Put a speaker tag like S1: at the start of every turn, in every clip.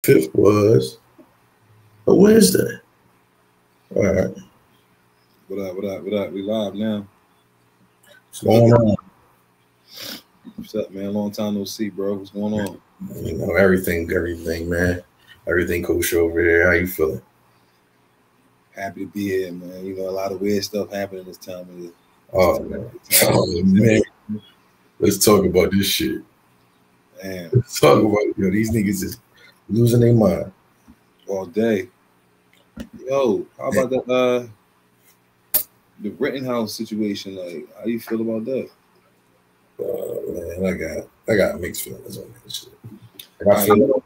S1: 5th was a Wednesday. All right.
S2: What up? What up? What up? We live now.
S1: What's going on?
S2: What's up, man? Long time no see, bro. What's going on?
S1: You know, everything, man. Everything kosher over here. How you feeling?
S2: Happy to be here, man. You know, a lot of weird stuff happening this time of year.
S1: Oh, man. Let's talk about this shit.
S2: Man.
S1: Let's talk about these niggas is losing their mind
S2: all day. Yo, how about that? The Rittenhouse situation. Like, how you feel about that?
S1: Man, I got mixed feelings on that shit.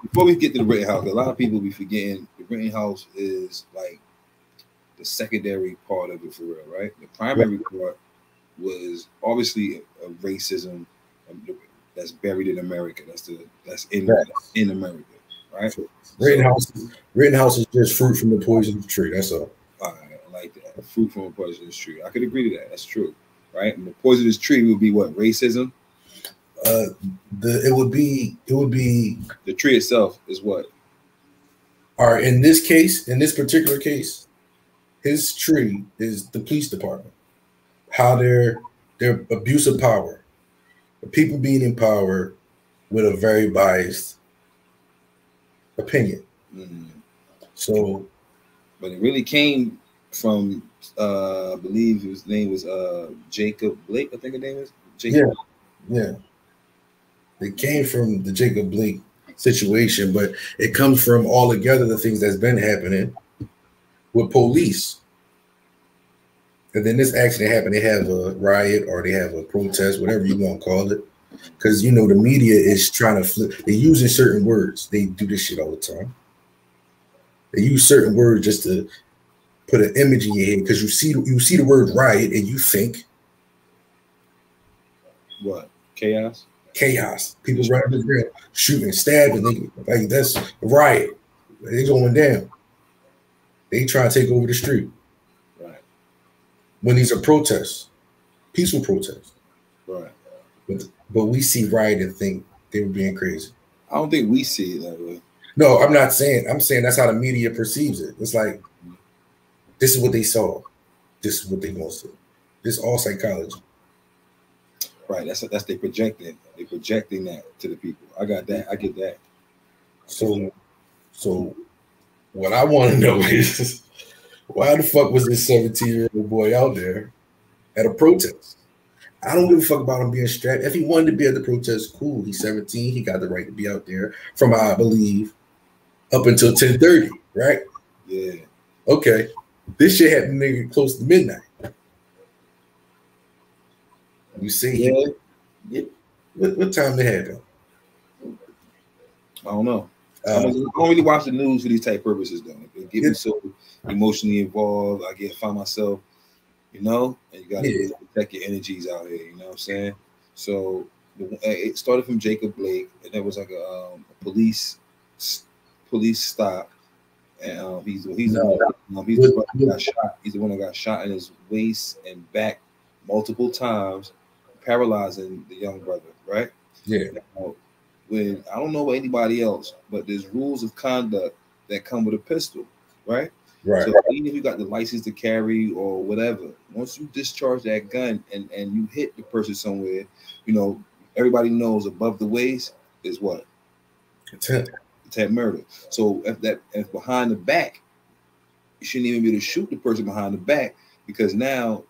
S2: Before we get to the Rittenhouse, a lot of people be forgetting the Rittenhouse is like the secondary part of it for real, right? The primary part was obviously a racism that's buried in America. That's in America, right?
S1: Rittenhouse is just fruit from the poisonous tree. That's all.
S2: I like that. Fruit from a poisonous tree. I could agree to that. That's true, right? And the poisonous tree would be what? Racism.
S1: It would be
S2: the tree itself is what?
S1: All right, in this particular case, his tree is the police department. How their abuse of power, the people being in power with a very biased opinion. So,
S2: but it really came from I believe his name was Jacob Blake. I think his name is Jacob.
S1: Yeah. It came from the Jacob Blake situation, but it comes from all together the things that's been happening with police. And then this accident happened. They have a riot or they have a protest, whatever you want to call it. Because, the media is trying to flip. They're using certain words. They do this shit all the time. They use certain words just to put an image in your head because you see the word riot and you think
S2: what? Chaos.
S1: People running the ground, shooting, stabbing. Like that's a riot. They going down. They try to take over the street.
S2: Right.
S1: When these are protests, peaceful protests.
S2: Right.
S1: But we see riot and think they were being crazy.
S2: I don't think we see it that way.
S1: No, I'm not saying. I'm saying that's how the media perceives it. It's like this is what they saw. This is what they gonna see. This is all psychology.
S2: Right, that's they projecting. They projecting that to the people. I got that. I get that.
S1: So what I want to know is why the fuck was this 17-year-old boy out there at a protest? I don't give a fuck about him being strapped. If he wanted to be at the protest, cool. He's 17. He got the right to be out there from, I believe, up until 10:30, right?
S2: Yeah.
S1: Okay. This shit happened nigga close to midnight. You see, what time it happened?
S2: I don't know. I don't really watch the news for these type purposes, though. It get me so emotionally involved. I find myself, and you gotta protect your energies out here. You know what I'm saying? So it started from Jacob Blake, and there was like a police stop, and he's the one that got shot. He's the one that got shot in his waist and back multiple times, paralyzing the young brother, right?
S1: Yeah.
S2: Now, when I don't know about anybody else, but there's rules of conduct that come with a pistol, right?
S1: Right.
S2: So even if you got the license to carry or whatever, once you discharge that gun and you hit the person somewhere, everybody knows above the waist is what? Attempt murder. So if behind the back, you shouldn't even be able to shoot the person behind the back because now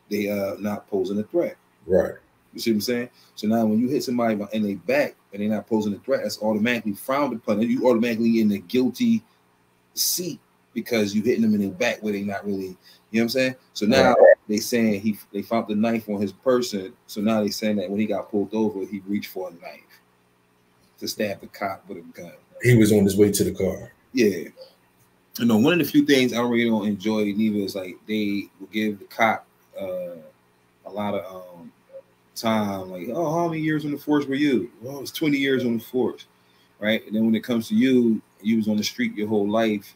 S2: they are not posing a threat.
S1: Right.
S2: You see what I'm saying? So now when you hit somebody in their back and they're not posing a threat, that's automatically frowned upon. And you automatically in the guilty seat because you hitting them in their back where they not really, you know what I'm saying? So now they saying they found the knife on his person. So now they saying that when he got pulled over, he reached for a knife to stab the cop with a gun.
S1: He was on his way to the car.
S2: Yeah. One of the few things I really don't enjoy neither is like they will give the cop a lot of time, like, oh, how many years on the force were you? Well, it's 20 years on the force, right? And then when it comes to you was on the street your whole life,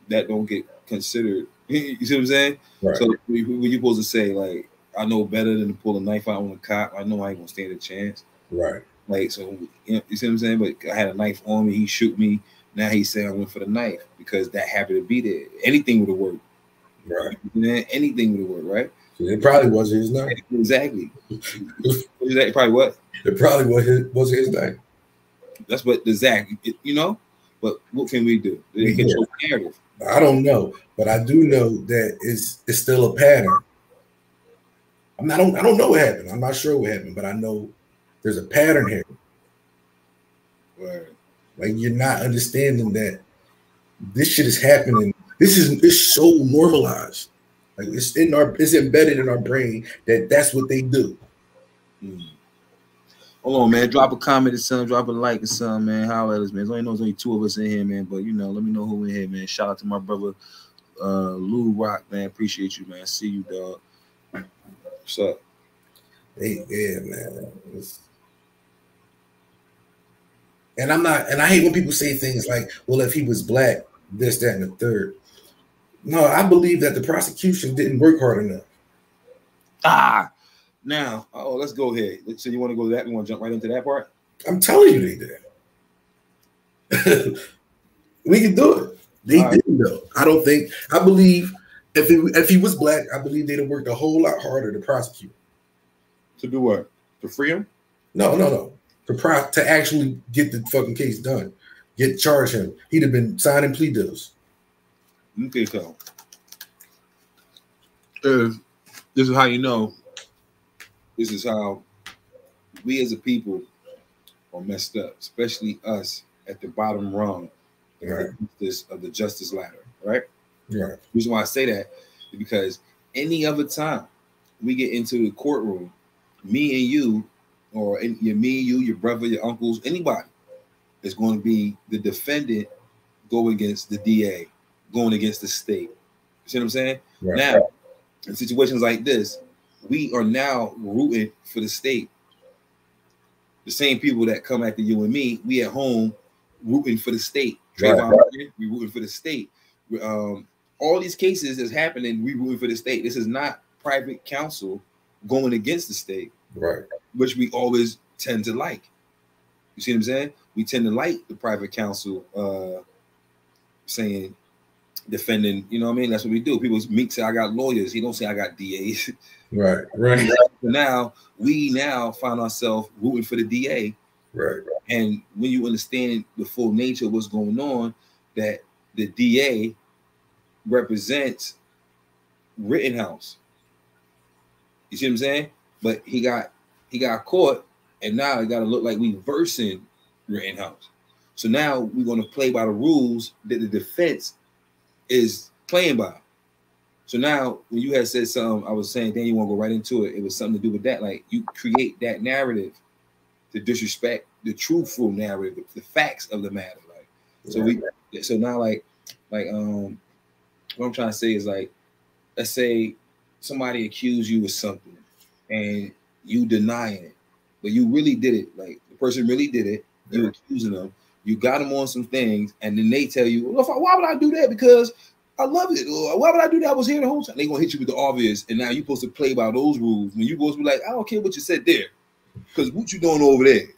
S2: that don't get considered. You see what I'm saying?
S1: Right.
S2: So when you supposed to say, like, I know better than to pull a knife out on a cop. I know I ain't gonna stand a chance.
S1: Right.
S2: Like, so you see what I'm saying? But I had a knife on me, he shoot me, Now he's saying I went for the knife because that happened to be there. Anything would have worked.
S1: Right.
S2: Anything would have worked, right?
S1: So it probably wasn't his knife.
S2: Exactly. Probably what?
S1: It probably wasn't his knife.
S2: That's what the Zach, you know. But what can we do? They control the narrative.
S1: I don't know, but I do know that it's still a pattern. I don't know what happened. I'm not sure what happened, but I know there's a pattern here.
S2: Right.
S1: Like you're not understanding that this shit is happening. It's so normalized. Like it's embedded in our brain that that's what they do.
S2: Hold on, man. Drop a comment or something. Drop a like or something, man. Holla at us, man. There's only 2 of us in here, man. But you know, let me know who in here, man. Shout out to my brother Lou Rock, man. Appreciate you, man. See you, dog. What's up?
S1: Hey, yeah, man. And I hate when people say things like, well, if he was black, this, that, and the third. No, I believe that the prosecution didn't work hard enough.
S2: Now, let's go ahead. So you want to go to that? You want to jump right into that part?
S1: I'm telling you they did. We can do it. They didn't though. I believe if he was black, I believe they'd have worked a whole lot harder to prosecute.
S2: To do what? To free him?
S1: No. To actually get the fucking case done. Charge him. He'd have been signing plea deals.
S2: Okay, so this is how you know. This is how we as a people are messed up, especially us at the bottom rung of the justice ladder, right?
S1: Right.
S2: The reason why I say that is because any other time we get into the courtroom, me and you, or me and you, your brother, your uncles, anybody is going to be the defendant going against the DA, going against the state. You see what I'm saying?
S1: Right.
S2: Now, in situations like this, we are now rooting for the state. The same people that come after you and me, we at home rooting for the state. Trayvon Martin, we rooting for the state. All these cases that's happening, we rooting for the state. This is not private counsel going against the state,
S1: right?
S2: Which we always tend to like. You see what I'm saying? We tend to like the private counsel saying, defending, you know what I mean? That's what we do. People say I got lawyers. He don't say I got DAs.
S1: Right.
S2: Now we find ourselves rooting for the DA.
S1: Right.
S2: And when you understand the full nature of what's going on, that the DA represents Rittenhouse. You see what I'm saying? But he got caught, and now it got to look like we versing Rittenhouse. So now we're going to play by the rules that the defense is playing by. So now when you had said something, I was saying, then you want to go right into it. It was something to do with that. Like you create that narrative to disrespect the truthful narrative, the facts of the matter. Like, so now like what I'm trying to say is like, let's say somebody accused you of something and you denying it, but you really did it. Like the person really did it. You're accusing them. You got them on some things, and then they tell you, well, why would I do that? Because I love it. Or why would I do that? I was here the whole time. They're going to hit you with the obvious, and now you're supposed to play by those rules. When you supposed to be like, I don't care what you said there, because what you doing over there?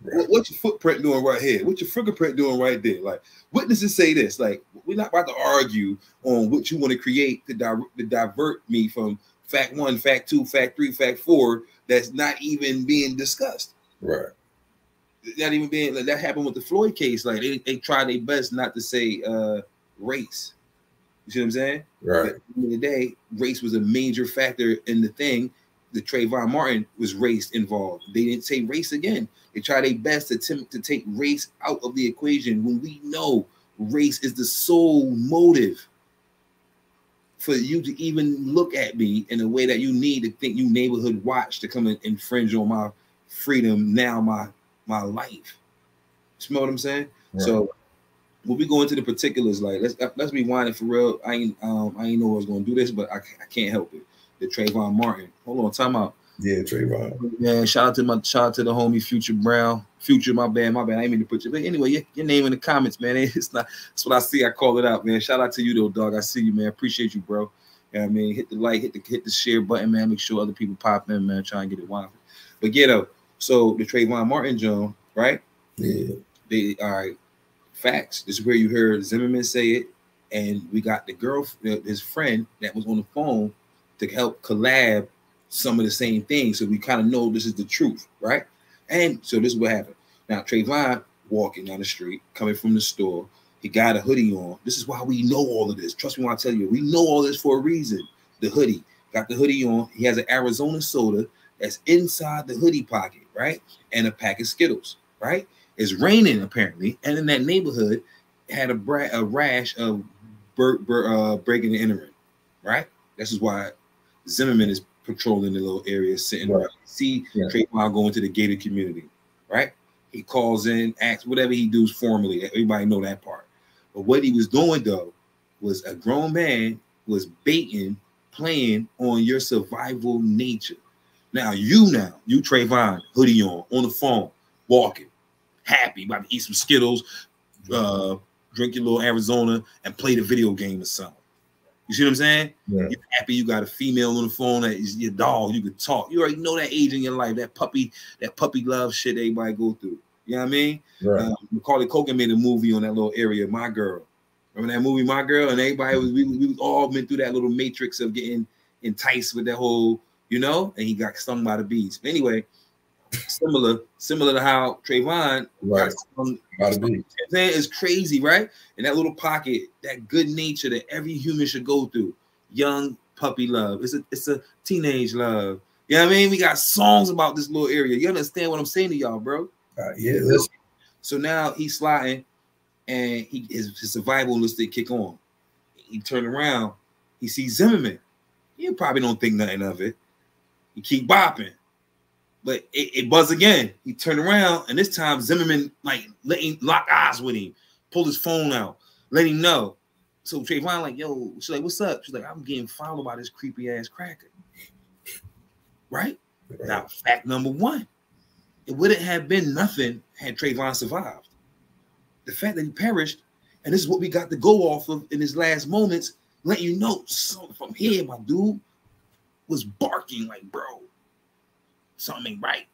S2: Right. What's your footprint doing right here? What's your fingerprint doing right there? Like, witnesses say this. Like, we're not about to argue on what you want to create to divert me from fact 1, fact 2, fact 3, fact 4 that's not even being discussed.
S1: Right.
S2: Not even being like that happened with the Floyd case. Like they tried their best not to say race. You see what I'm saying?
S1: Right.
S2: But at the end of the day, race was a major factor in the thing. The Trayvon Martin was race involved. They didn't say race again. They tried their best to attempt to take race out of the equation when we know race is the sole motive for you to even look at me in a way that you need to think you neighborhood watch to come and infringe on my freedom, now my life. You smell what I'm saying? Right. So when we go into the particulars, like let's rewind it for real. I ain't know I was gonna do this, but I can't help it. The Trayvon Martin. Hold on, time out.
S1: Yeah, Trayvon.
S2: Yeah, shout out to the homie Future Brown. Future, my bad. I didn't mean to put you. But anyway, your name in the comments, man. It's not. That's what I see. I call it out, man. Shout out to you though, dog. I see you, man. Appreciate you, bro. You know what I mean? Hit the like, hit the share button, man. Make sure other people pop in, man. Try and get it wild. But get up. So the Trayvon Martin Jones, right?
S1: Yeah.
S2: They all right. Facts. This is where you heard Zimmerman say it, and we got the girl, his friend that was on the phone to help collab some of the same things, so we kind of know this is the truth, right? And so this is what happened. Now Trayvon walking down the street, coming from the store, he got a hoodie on. This is why we know all of this. Trust me when I tell you, we know all this for a reason. The hoodie, got the hoodie on. He has an Arizona soda that's inside the hoodie pocket, right? And a pack of Skittles, right? It's raining apparently, and in that neighborhood had a rash of breaking and entering, right? This is why Zimmerman is patrolling the little area, sitting around. See Trayvon going to the gated community, right? He calls in, asks whatever he does formally. Everybody know that part. But what he was doing though was a grown man was baiting, playing on your survival nature. Now you Trayvon, hoodie on the phone, walking, happy, about to eat some Skittles, drink your little Arizona, and play the video game or something. You see what I'm saying? Yeah. You're happy you got a female on the phone that is your dog. You could talk. You already know that age in your life, that puppy love shit everybody go through. You know what I mean? Right. Macaulay Culkin made a movie on that little area, My Girl. Remember that movie, My Girl? And everybody was we all been through that little matrix of getting enticed with that whole, you know, and he got stung by the bees. Anyway, similar to how Trayvon got stung by the bees. It's crazy, right? In that little pocket, that good nature that every human should go through. Young puppy love. It's a teenage love. You know what I mean? We got songs about this little area. You understand what I'm saying to y'all, bro?
S1: Yeah.
S2: So now he's sliding, and his survival instinct kick on. He turned around, he sees Zimmerman. You probably don't think nothing of it. He keep bopping, but it buzz again. He turned around, and this time Zimmerman let him lock eyes with him, pulled his phone out, let him know. So Trayvon like, yo, she's like, what's up? She's like, I'm getting followed by this creepy ass cracker. Right? Now, fact number one. It wouldn't have been nothing had Trayvon survived. The fact that he perished, and this is what we got to go off of in his last moments, letting you know something from here, my dude was barking like, bro, something ain't right.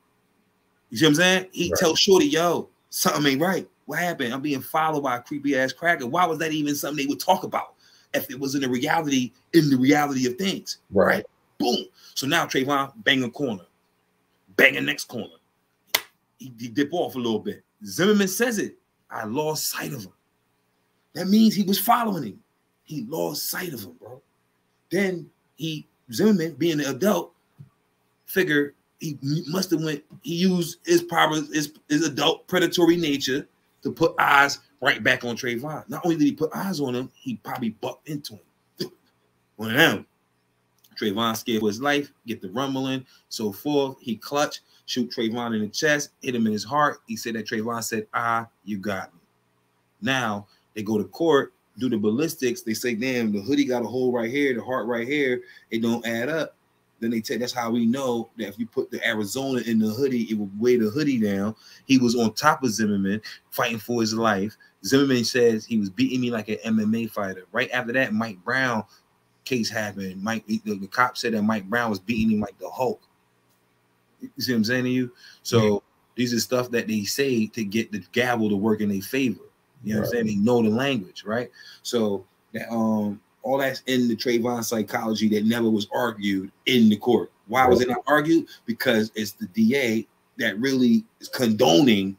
S2: You see what I'm saying? He tells Shorty, yo, something ain't right. What happened? I'm being followed by a creepy ass cracker. Why was that even something they would talk about if it was in the reality of things? Right? Boom. So now Trayvon bang a corner, bang the next corner. He dip off a little bit. Zimmerman says it. I lost sight of him. That means he was following him. He lost sight of him, bro. Then Zimmerman, being an adult, figure he must have he used his power, his adult predatory nature to put eyes right back on Trayvon. Not only did he put eyes on him, he probably bucked into him. One of them. Trayvon scared for his life, get the rumbling, so forth. He clutched, shoot Trayvon in the chest, hit him in his heart. He said that Trayvon said, you got me. Now they go to court, do the ballistics. They say, damn, the hoodie got a hole right here, the heart right here. It don't add up. Then they take, that's how we know that if you put the Arizona in the hoodie, it will weigh the hoodie down. He was on top of Zimmerman, fighting for his life. Zimmerman says he was beating me like an MMA fighter. Right after that, Mike Brown case happened. The cop said that Mike Brown was beating him like the Hulk. You see what I'm saying to you? So these are stuff that they say to get the gavel to work in their favor. You know what I'm saying? They know the language, right? So that all that's in the Trayvon psychology that never was argued in the court. Why was it not argued? Because it's the DA that really is condoning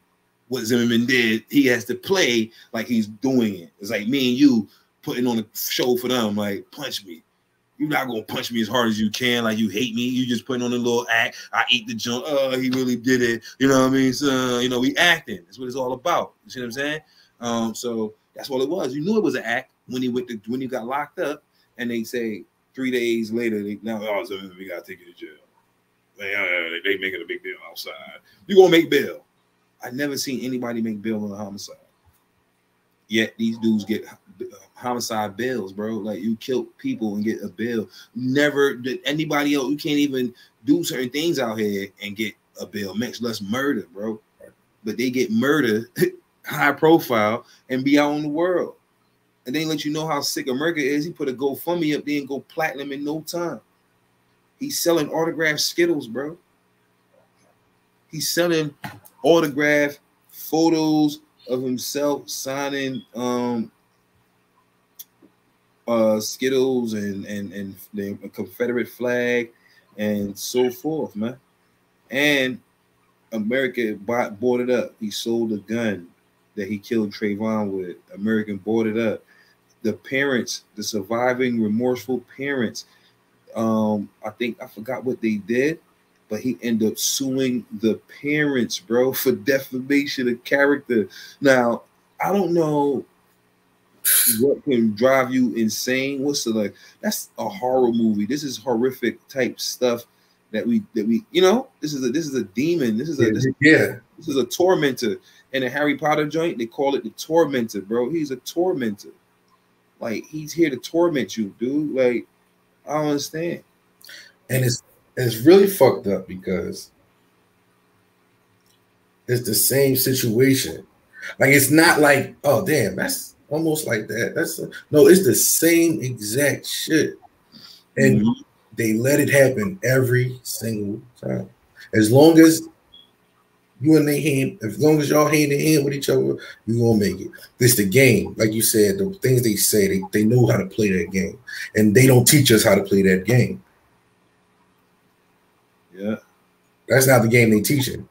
S2: what Zimmerman did. He has to play like he's doing it. It's like me and you putting on a show for them, like, punch me. You're not gonna punch me as hard as you can, like you hate me. You just putting on a little act. I eat the junk. Oh, he really did it. You know what I mean? So, you know, we acting. That's what it's all about. You see what I'm saying? So that's all it was. You knew it was an act when he got locked up, and they say 3 days later, we gotta take you to jail. They making a big deal outside. You gonna make bail? I never seen anybody make bail on a homicide. Yet these dudes get homicide bails, bro. Like, you killed people and get a bail. Never did anybody else. You can't even do certain things out here and get a bail, much less murder, bro. But they get murder, high profile, and be out in the world. And they let you know how sick America is. He put a GoFundMe up there and go platinum in no time. He's selling autographed Skittles, bro. He's selling autographed photos of himself signing Skittles and the Confederate flag and so forth, man. And America bought it up. He sold a gun that he killed Trayvon with. American bought it up. The parents, the surviving remorseful parents, I forgot what they did, but he ended up suing the parents, bro, for defamation of character. Now, I don't know what can drive you insane. What's the like? That's a horror movie. This is horrific type stuff that we you know. This is a demon. This is a tormentor. In a Harry Potter joint, they call it the tormentor, bro. He's a tormentor. Like, he's here to torment you, dude. Like, I don't understand.
S1: And it's really fucked up because it's the same situation. Like, it's not like, oh damn, that's almost like that. No, it's the same exact shit. And they let it happen every single time. As long as you and they hand, as long as y'all hand in hand with each other, you gonna make it. This the game, like you said. The things they say, they know how to play that game, and they don't teach us how to play that game.
S2: Yeah,
S1: that's not the game they teaching.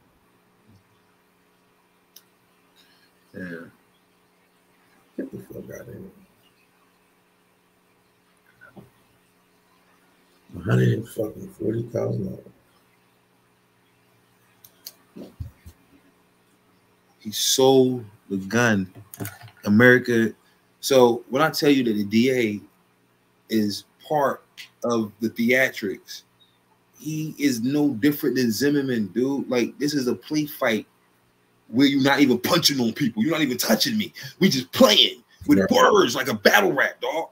S2: Yeah,
S1: get the fuck out of here. $140,000.
S2: He sold the gun. America. So when I tell you that the DA is part of the theatrics, he is no different than Zimmerman, dude. Like, this is a play fight where you're not even punching on people. You're not even touching me. We just playing with words like a battle rap, dog.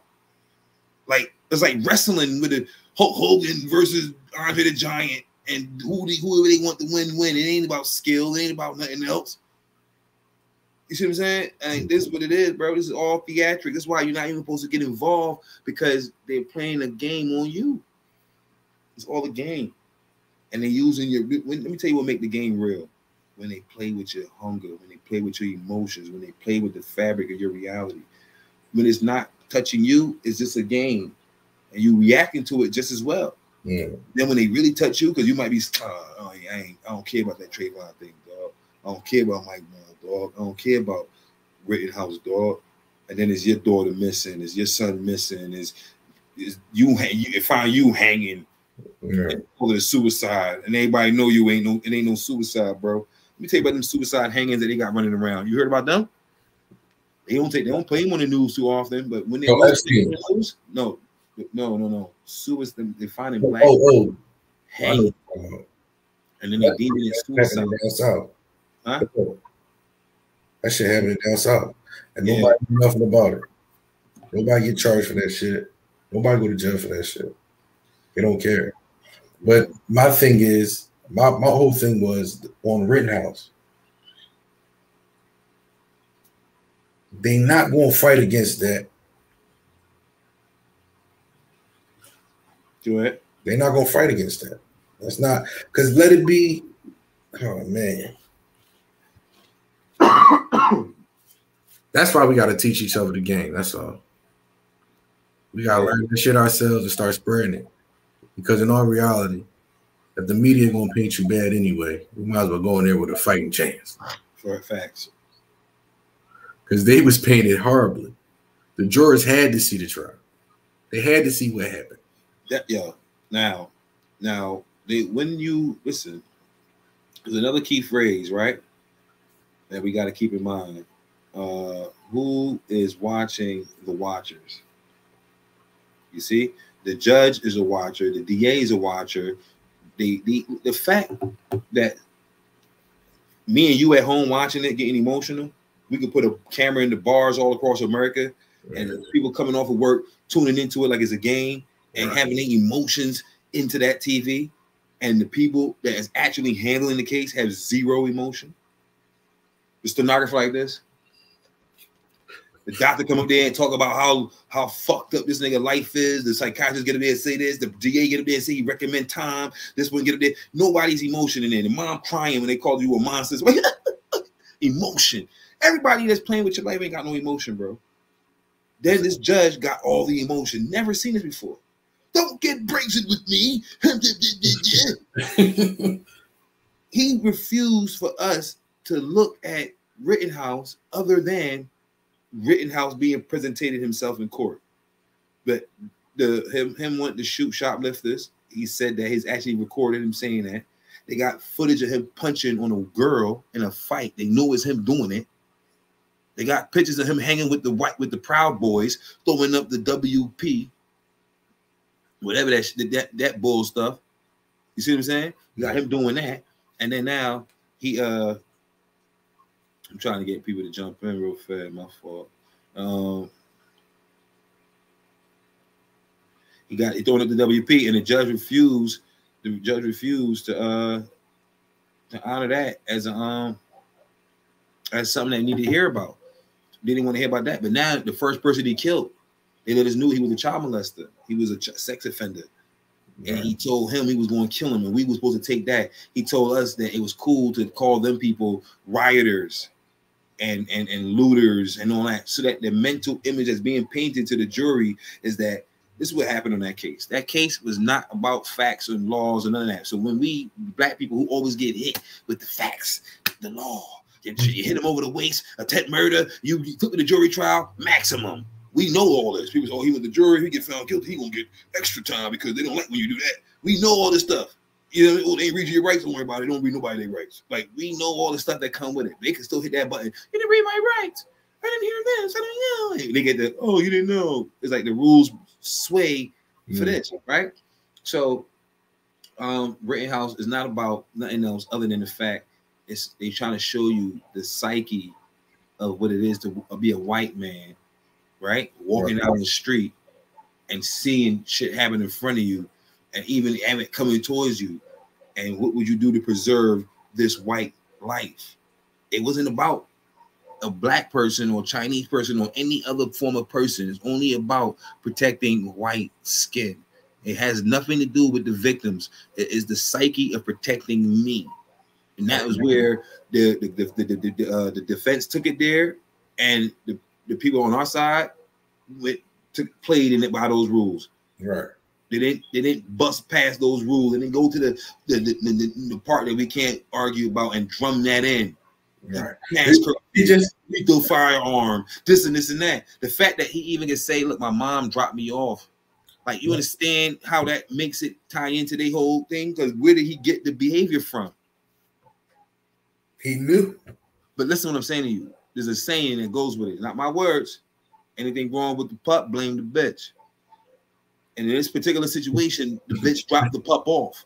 S2: Like, it's like wrestling with the Hulk Hogan versus Andre the Giant, and whoever they want to win. It ain't about skill. It ain't about nothing else. You see what I'm saying? And this is what it is, bro. This is all theatric. That's why you're not even supposed to get involved, because they're playing a game on you. It's all a game. And they're using your... Let me tell you what make the game real. When they play with your hunger, when they play with your emotions, when they play with the fabric of your reality. When it's not touching you, it's just a game. And you reacting to it just as well.
S1: Yeah.
S2: Then when they really touch you, because you might be... I don't care about that Trayvon thing, dog. I don't care about Mike Brown, dog. I don't care about Rittenhouse, dog. And then is your daughter missing? Is your son missing? Is you find you hanging? Yeah. Call it a suicide, and everybody know you ain't no. It ain't no suicide, bro. Let me tell you about them suicide hangings that they got running around. You heard about them? They don't play them on the news too often, but when they news, no. Suicide. They find in black hanging, and then they deem it suicide.
S1: Down south.
S2: Huh?
S1: That shit happening down south, and nobody do nothing about it. Nobody get charged for that shit. Nobody go to jail for that shit. They don't care. But my thing is, my whole thing was on Rittenhouse. They not going to fight against that.
S2: Do it.
S1: They're not going to fight against that. That's not, because let it be. Oh man. That's why we got to teach each other the game. That's all. We got to learn this shit ourselves and start spreading it. Because in all reality, if the media gonna paint you bad anyway, we might as well go in there with a fighting chance.
S2: For facts.
S1: Because they was painted horribly. The jurors had to see the trial. They had to see what happened.
S2: Now, when you listen, there's another key phrase, right? That we got to keep in mind. Who is watching the watchers? You see? The judge is a watcher. The DA is a watcher. The fact that me and you at home watching it, getting emotional, we could put a camera in the bars all across America, and people coming off of work tuning into it like it's a game and having their emotions into that TV, and the people that is actually handling the case have zero emotion. The stenographer like this. The doctor come up there and talk about how fucked up this nigga life is. The psychiatrist get up there and say this. The DA get up there and say he recommend time. This one get up there. Nobody's emotion in there. The mom crying when they call you a monster. Emotion. Everybody that's playing with your life ain't got no emotion, bro. Then this judge got all the emotion. Never seen this before. Don't get brazen with me. He refused for us to look at Rittenhouse other than Rittenhouse being presented himself in court. But him wanting to shoot shoplifters, he said that he's actually recorded him saying that. They got footage of him punching on a girl in a fight. They know it's him doing it. They got pictures of him hanging with the Proud Boys, throwing up the WP, whatever that bull stuff. You see what I'm saying? You got him doing that, and then now he I'm trying to get people to jump in real fast. My fault. He throwing up the WP, and the judge refused. The judge refused to honor that as something they needed to hear about. They didn't want to hear about that. But now the first person he killed, they let us know he was a child molester. He was a sex offender. Right. And he told him he was going to kill him, and we were supposed to take that. He told us that it was cool to call them people rioters and looters and all that, so that the mental image that's being painted to the jury is that this is what happened on that case. That case was not about facts and laws and none of that. So when we black people who always get hit with the facts, the law, you hit them over the waist, attempt murder, you took to the jury trial, maximum. We know all this. People say, oh, he went to the jury, he get found guilty, he gonna get extra time because they don't like when you do that. We know all this stuff. You know, oh, they ain't read your rights, don't worry about it. Don't read nobody their rights. Like, we know all the stuff that come with it. They can still hit that button. You didn't read my rights. I didn't hear this. I didn't know. They get the, oh, you didn't know. It's like the rules sway for this, right? So Rittenhouse is not about nothing else other than the fact they trying to show you the psyche of what it is to be a white man, right? Walking out on the street and seeing shit happen in front of you and even have it coming towards you. And what would you do to preserve this white life? It wasn't about a black person or Chinese person or any other form of person. It's only about protecting white skin. It has nothing to do with the victims. It is the psyche of protecting me. And that was where the defense took it there, and the people on our side played in it by those rules. Right. They didn't bust past those rules. They didn't go to the part that we can't argue about and drum that in. Right. He just lethal firearm, this and this and that. The fact that he even can say, look, my mom dropped me off. Like, you understand how that makes it tie into the whole thing? Because where did he get the behavior from? He knew. But listen to what I'm saying to you. There's a saying that goes with it. Not my words. Anything wrong with the pup, blame the bitch. And in this particular situation, the bitch dropped the pup off.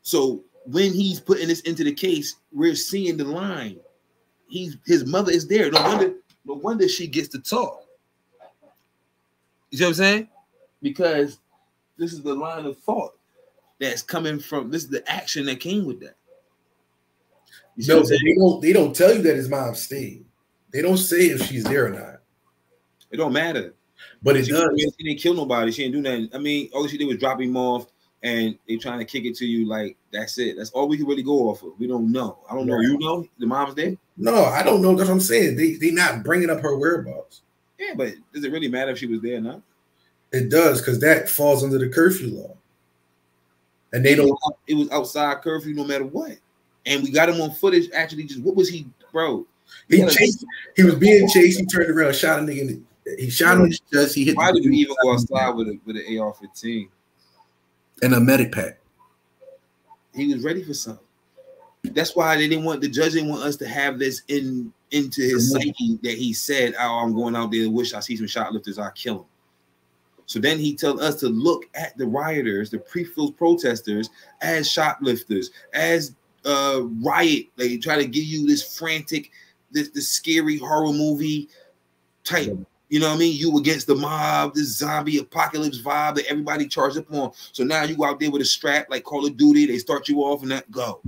S2: So when he's putting this into the case, we're seeing the line. His mother is there. No wonder she gets to talk. You see what I'm saying? Because this is the line of thought that's coming from, this is the action that came with that.
S1: No, they don't tell you that his mom stayed. They don't say if she's there or not.
S2: It don't matter.
S1: But it does.
S2: She didn't kill nobody. She didn't do nothing. I mean, all she did was drop him off, and they trying to kick it to you like that's it. That's all we can really go off of. We don't know. I don't know. You know the mom's there?
S1: No, I don't know. That's what I'm saying. They not bringing up her whereabouts.
S2: Yeah, but does it really matter if she was there or not?
S1: It does, because that falls under the curfew law. And they don't.
S2: It was outside curfew no matter what. And we got him on footage. Actually, just what was he, bro?
S1: He was being chased. He turned around, shot a nigga. He shot him in his chest. He hit.
S2: Why did you even go outside with an AR-15
S1: and a medic pack?
S2: He was ready for something. That's why the judge didn't want us to have this into his psyche that he said, "Oh, I'm going out there to wish I see some shoplifters, I'll kill him." So then he told us to look at the rioters, the pre-filled protesters, as shoplifters, as riot. They try to give you this frantic, this scary horror movie type. You know what I mean? You against the mob, this zombie apocalypse vibe that everybody charged up on. So now you go out there with a strap like Call of Duty. They start you off and that go.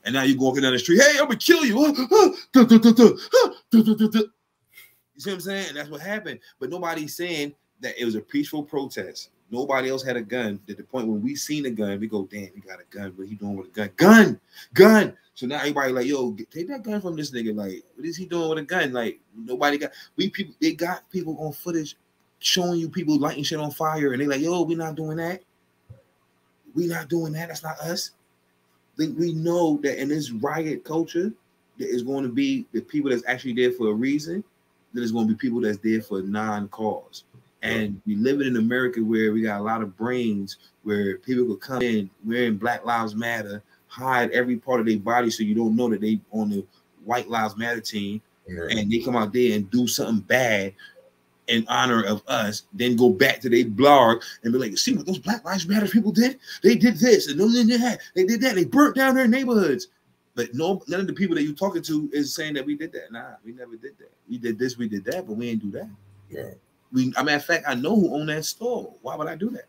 S2: And now you walking down the street. Hey, I'm gonna kill you. You see what I'm saying? And that's what happened. But nobody's saying that it was a peaceful protest. Nobody else had a gun. At the point when we seen a gun, we go, damn, we got a gun. What he doing with a gun? Gun. So now everybody like, yo, take that gun from this nigga. Like, what is he doing with a gun? Like, nobody got. They got people on footage showing you people lighting shit on fire, and they like, yo, we not doing that. We not doing that. That's not us. We know that in this riot culture, there is going to be the people that's actually there for a reason. There's going to be people that's there for non-cause. And we live in America where we got a lot of brains where people could come in wearing Black Lives Matter, hide every part of their body so you don't know that they on the White Lives Matter team, and they come out there and do something bad in honor of us, then go back to their blog and be like, see what those Black Lives Matter people did? They did this and they did that. They burnt down their neighborhoods. But none of the people that you're talking to is saying that we did that. Nah, we never did that. We did this, we did that, but we ain't do that. Yeah. A matter of fact, I know who owned that store. Why would I do that?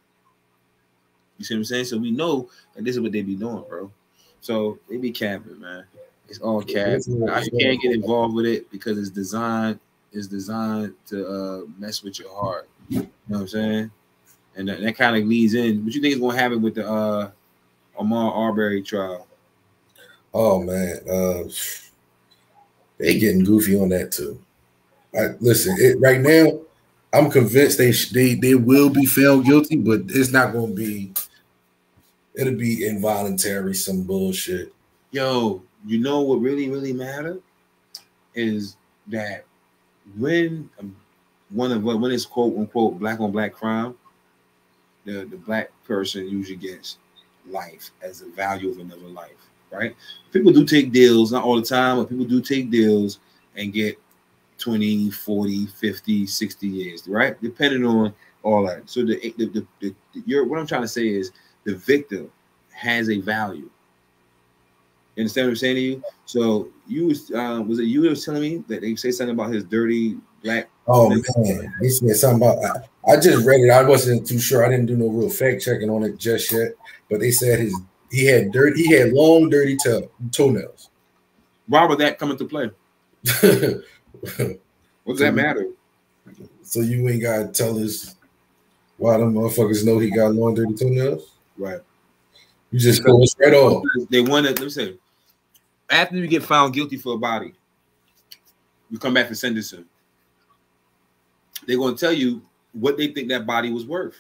S2: You see what I'm saying? So we know that this is what they be doing, bro. So they be capping, man. It's all cap. You can't get involved with it because it's designed to mess with your heart. You know what I'm saying? And that kind of leads in. What you think is going to happen with the Ahmaud Arbery trial?
S1: Oh man, they getting goofy on that too. Listen, right now, I'm convinced they will be found guilty, but it's not going to be. It'll be involuntary, some bullshit.
S2: Yo, you know what really matters is that when it's quote unquote black on black crime, the black person usually gets life as the value of another life, right? People do take deals, not all the time, but people do take deals and get 20, 40, 50, 60 years, right? Depending on all that. So what I'm trying to say is the victim has a value. You understand what I'm saying to you? So you was it you that was telling me that they say something about his dirty black?
S1: Oh man, he said something about. I just read it. I wasn't too sure. I didn't do no real fact checking on it just yet. But they said he had long dirty toenails.
S2: Why would that come into play? What does that matter?
S1: So you ain't gotta tell us why them motherfuckers know he got long dirty toenails?
S2: Right.
S1: You just go straight off.
S2: They want to, let me say, after you get found guilty for a body, you come back to sentencing. They're going to tell you what they think that body was worth.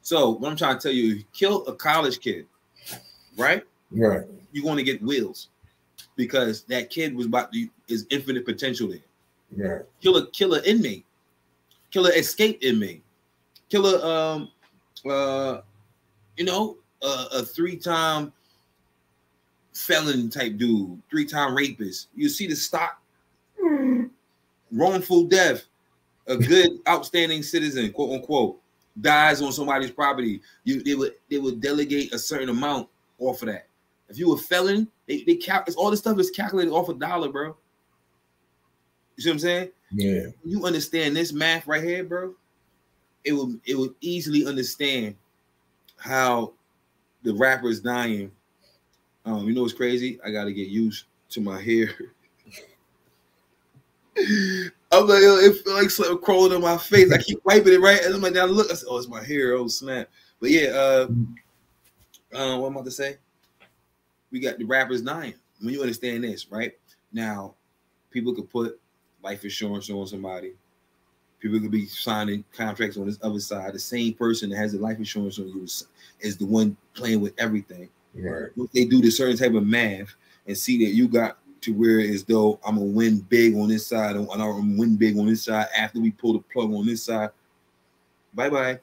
S2: So what I'm trying to tell you, you kill a college kid, right?
S1: Right.
S2: You're going to get wheels because that kid is infinite potential there.
S1: Right.
S2: Kill an inmate, kill an escaped inmate, kill a three-time felon type dude, three-time rapist. You see the stock, wrongful death, a good, outstanding citizen, quote unquote, dies on somebody's property. They would delegate a certain amount off of that. If you a felon, all this stuff is calculated off a dollar, bro. You see what I'm saying?
S1: Yeah.
S2: You understand this math right here, bro? It would easily understand how the rapper is dying. You know what's crazy? I gotta get used to my hair. I'm like, it feels like something crawling on my face. I keep wiping it, right? And I'm like, now look, I said, oh, it's my hair. Oh, snap. But yeah, what I'm about to say? We got the rappers dying. When you understand this, right? Now, people could put life insurance on somebody. People could be signing contracts on this other side. The same person that has the life insurance on you is the one playing with everything.
S1: Right.
S2: They do this certain type of math and see that you got to where as though I'm gonna win big on this side and I'm gonna win big on this side after we pull the plug on this side. Bye bye.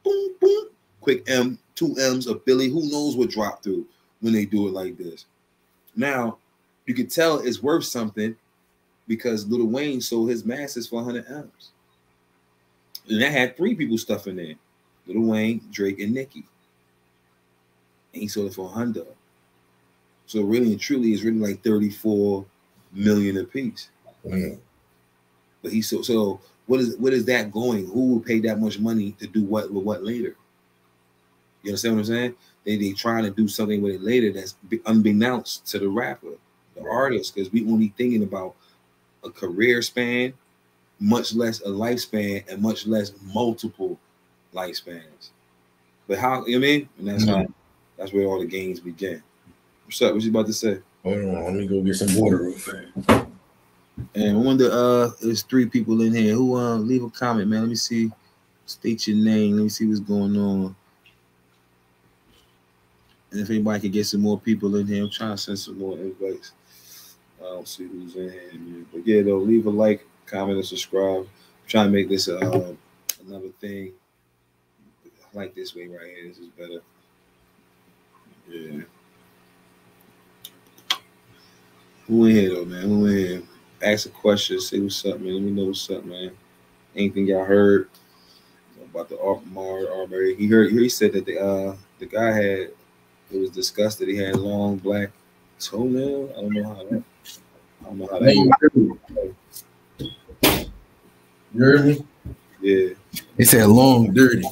S2: Boom boom. Quick M, 2 M's of Billy. Who knows what drop through when they do it like this? Now you can tell it's worth something because Lil Wayne sold his masters for 100 M's. And that had 3 people stuff in there: Lil Wayne, Drake, and Nicki. And he sold it for 100. So really and truly, it's really like 34 million a piece.
S1: Mm.
S2: But he so what is that going? Who will pay that much money to do what with what later? You understand what I'm saying? They trying to do something with it later that's unbeknownst to the rapper, the artist, because we only thinking about a career span much less a lifespan and much less multiple lifespans. But how, you know what I mean? And that's how, that's where all the games begin. What's up? What you about to say?
S1: Hold on, let me go get some water real fast.
S2: And I wonder, there's 3 people in here who leave a comment, man. Let me see. State your name. Let me see what's going on. And if anybody can get some more people in here, I'm trying to send some more invites. I don't see who's in here. But yeah, though, leave a like, comment, and subscribe. I'm trying to make this another thing. I like this way right here. This is better. Yeah. Who in here though, man? Who in here? Ask a question. Say what's up, man. Let me know what's up, man. Anything y'all heard about the armory? He said that the guy had, it was discussed that he had long black toenail. I don't know how that.
S1: You heard me?
S2: Yeah.
S1: He said long, dirty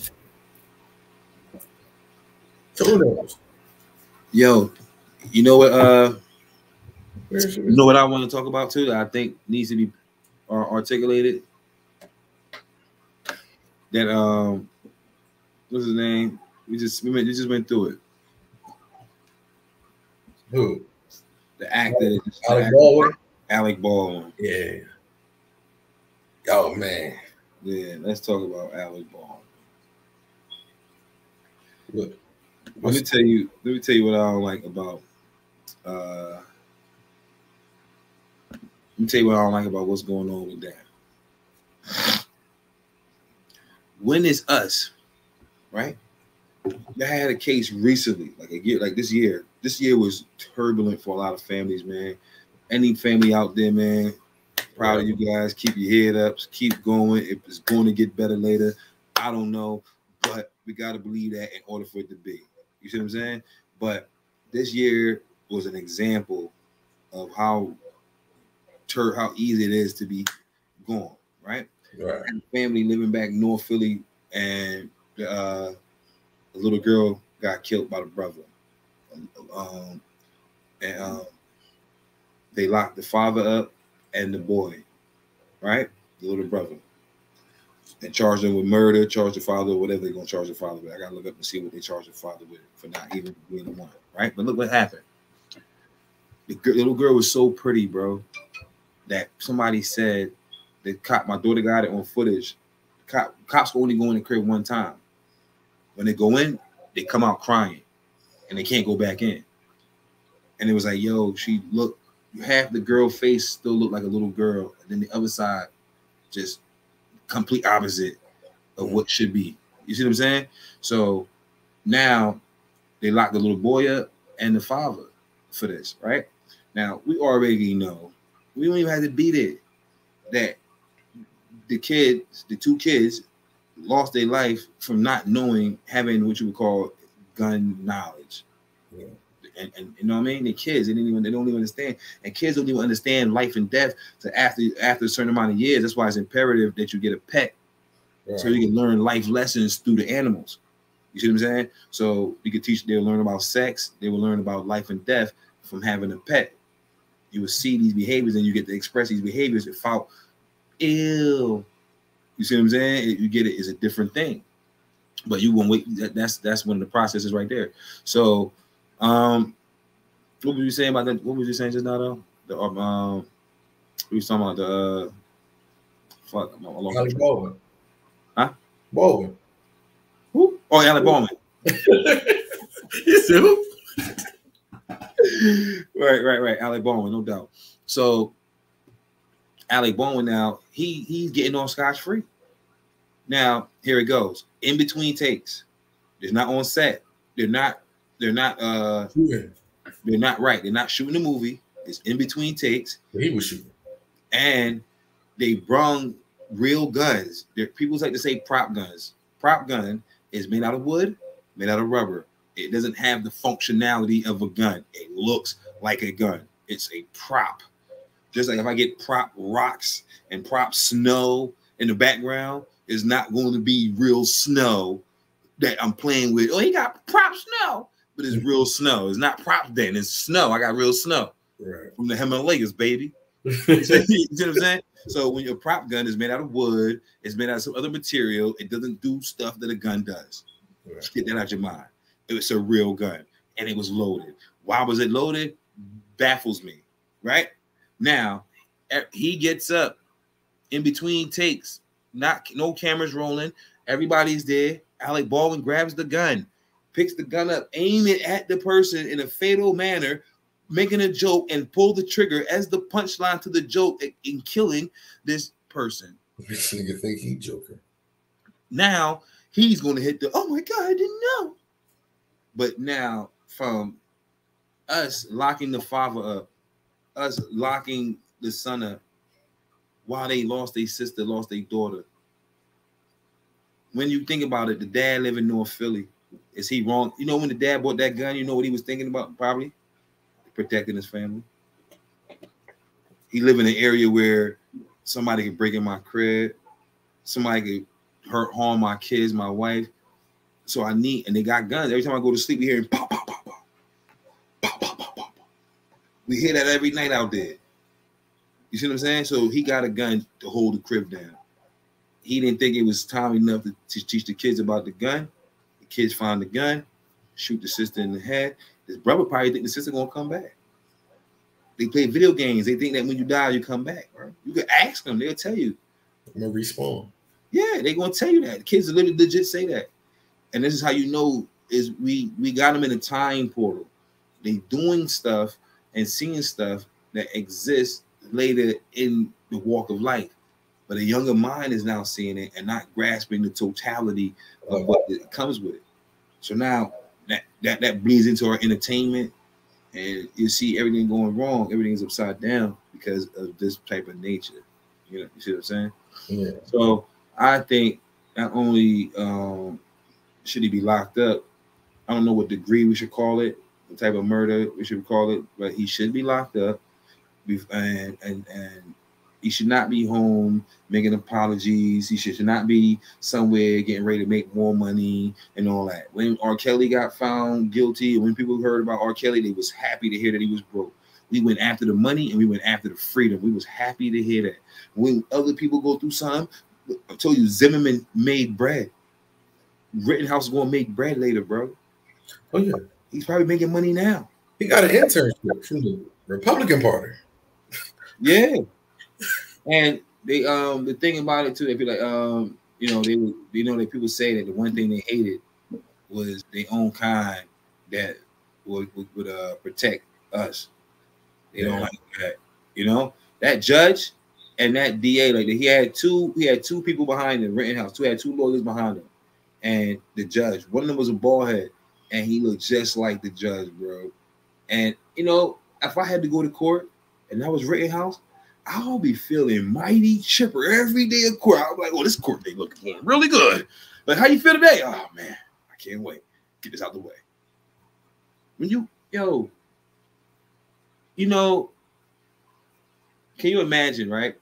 S1: toenails.
S2: Yo, you know what? You know what I want to talk about too, that I think needs to be articulated? That what's his name? We just went through it.
S1: Who?
S2: The actor.
S1: Alec Baldwin.
S2: Alec Baldwin.
S1: Yeah. Oh man.
S2: Yeah, let's talk about Alec Baldwin.
S1: Look.
S2: Let me tell you what I don't like about what's going on with that. When is us, right? I had a case recently, like a year, like this year. This year was turbulent for a lot of families, man. Any family out there, man, proud of you guys. Keep your head up. Keep going. It's going to get better later. I don't know, but we got to believe that in order for it to be. You see what I'm saying? But this year was an example of how easy it is to be gone, right?
S1: Right.
S2: Family living back North Philly, and a little girl got killed by the brother. They locked the father up and the boy, right? The little brother. And charged him with murder, charged the father, whatever they're going to charge the father with. I got to look up and see what they charged the father with for not even being the one, right? But look what happened. The little girl was so pretty, bro, that somebody said the cop, my daughter got it on footage. Cops only go in the crib one time. When they go in, they come out crying, and they can't go back in. And it was like, yo, she looked, half the girl face still looked like a little girl, and then the other side just complete opposite of what should be. You see what I'm saying? So now they locked the little boy up and the father for this, right? Now we already know, we don't even have to beat it, that the 2 kids lost their life from not knowing, having what you would call gun knowledge. Yeah. And you know what I mean? The kids, they don't even understand. And kids don't even understand life and death to after a certain amount of years. That's why it's imperative that you get a pet, right, so you can learn life lessons through the animals. You see what I'm saying? So you can teach, they'll learn about sex, they will learn about life and death from having a pet. You will see these behaviors and you get to express these behaviors without ill. You see what I'm saying? You get it, is a different thing. But you won't wait. That's one of the processes right there. So what were you saying about that? What was you saying just now though? We were talking about the
S1: Alec Baldwin.
S2: Huh?
S1: Baldwin.
S2: Who? Oh, Alec Baldwin.
S1: You see who?
S2: Right. Alec Baldwin, no doubt. So Alec Baldwin now, he's getting off scotch-free. Now, here it goes. In between takes. They're not on set. They're not right. They're not shooting the movie. It's in between takes.
S1: He was shooting.
S2: And they brung real guns. People like to say prop guns. Prop gun is made out of wood, made out of rubber. It doesn't have the functionality of a gun. It looks like a gun. It's a prop. Just like if I get prop rocks and prop snow in the background, it's not going to be real snow that I'm playing with. Oh, he got prop snow, but it's real snow. It's not prop then. It's snow. I got real snow, right, from the Himalayas, baby. You see what I'm saying? So when your prop gun is made out of wood, it's made out of some other material, it doesn't do stuff that a gun does. Right. Get that out your mind. It was a real gun and it was loaded. Why was it loaded? Baffles me. Right now, he gets up in between takes, no cameras rolling, everybody's there. Alec Baldwin grabs the gun, picks the gun up, aim it at the person in a fatal manner, making a joke, and pull the trigger as the punchline to the joke in killing this person.
S1: This nigga think he Joker.
S2: Now he's going to hit the, oh my God, I didn't know. But now from us locking the father up, us locking the son up, while they lost their sister, lost their daughter. When you think about it, the dad live in North Philly. Is he wrong? You know, when the dad bought that gun, you know what he was thinking about? Probably protecting his family. He live in an area where somebody could break in my crib, somebody could harm my kids, my wife. So and they got guns. Every time I go to sleep, we hear pop, pop, pop, pop, pop, pop, pop, pop. We hear that every night out there. You see what I'm saying? So he got a gun to hold the crib down. He didn't think it was time enough to teach the kids about the gun. The kids find the gun, shoot the sister in the head. His brother probably think the sister gonna come back. They play video games. They think that when you die, you come back, bro. You can ask them. They'll tell you.
S1: I'm gonna respawn.
S2: Yeah, they're gonna tell you that. The kids literally legit say that. And this is how you know is we got them in a time portal. They doing stuff and seeing stuff that exists later in the walk of life, but a younger mind is now seeing it and not grasping the totality of what it comes with it. So now that bleeds into our entertainment, and you see everything going wrong. Everything's upside down because of this type of nature. You know, you see what I'm saying? Yeah. So I think not only should he be locked up, I don't know what degree we should call it, the type of murder we should call it, but he should be locked up. And he should not be home making apologies. He should not be somewhere getting ready to make more money and all that. When R. Kelly got found guilty, when people heard about R. Kelly, they was happy to hear that he was broke. We went after the money and we went after the freedom. We was happy to hear that. When other people go through something, I told you Zimmerman made bread. Rittenhouse is going to make bread later, bro.
S1: Oh yeah,
S2: he's probably making money now.
S1: He got an internship from the Republican Party.
S2: Yeah, and they the thing about it too, they feel like you know that people say that the one thing they hated was their own kind that would protect us. They don't like that, you know. That judge and that DA, like he had two people behind him, Rittenhouse. Had two lawyers behind him, and the judge. One of them was a bald head, and he looked just like the judge, bro. And you know, if I had to go to court and that was Rittenhouse, I'll be feeling mighty chipper every day of court. I'm like, oh, this court day looking really good. Like, how you feel today? Oh man, I can't wait. Get this out the way. When you know, can you imagine, right?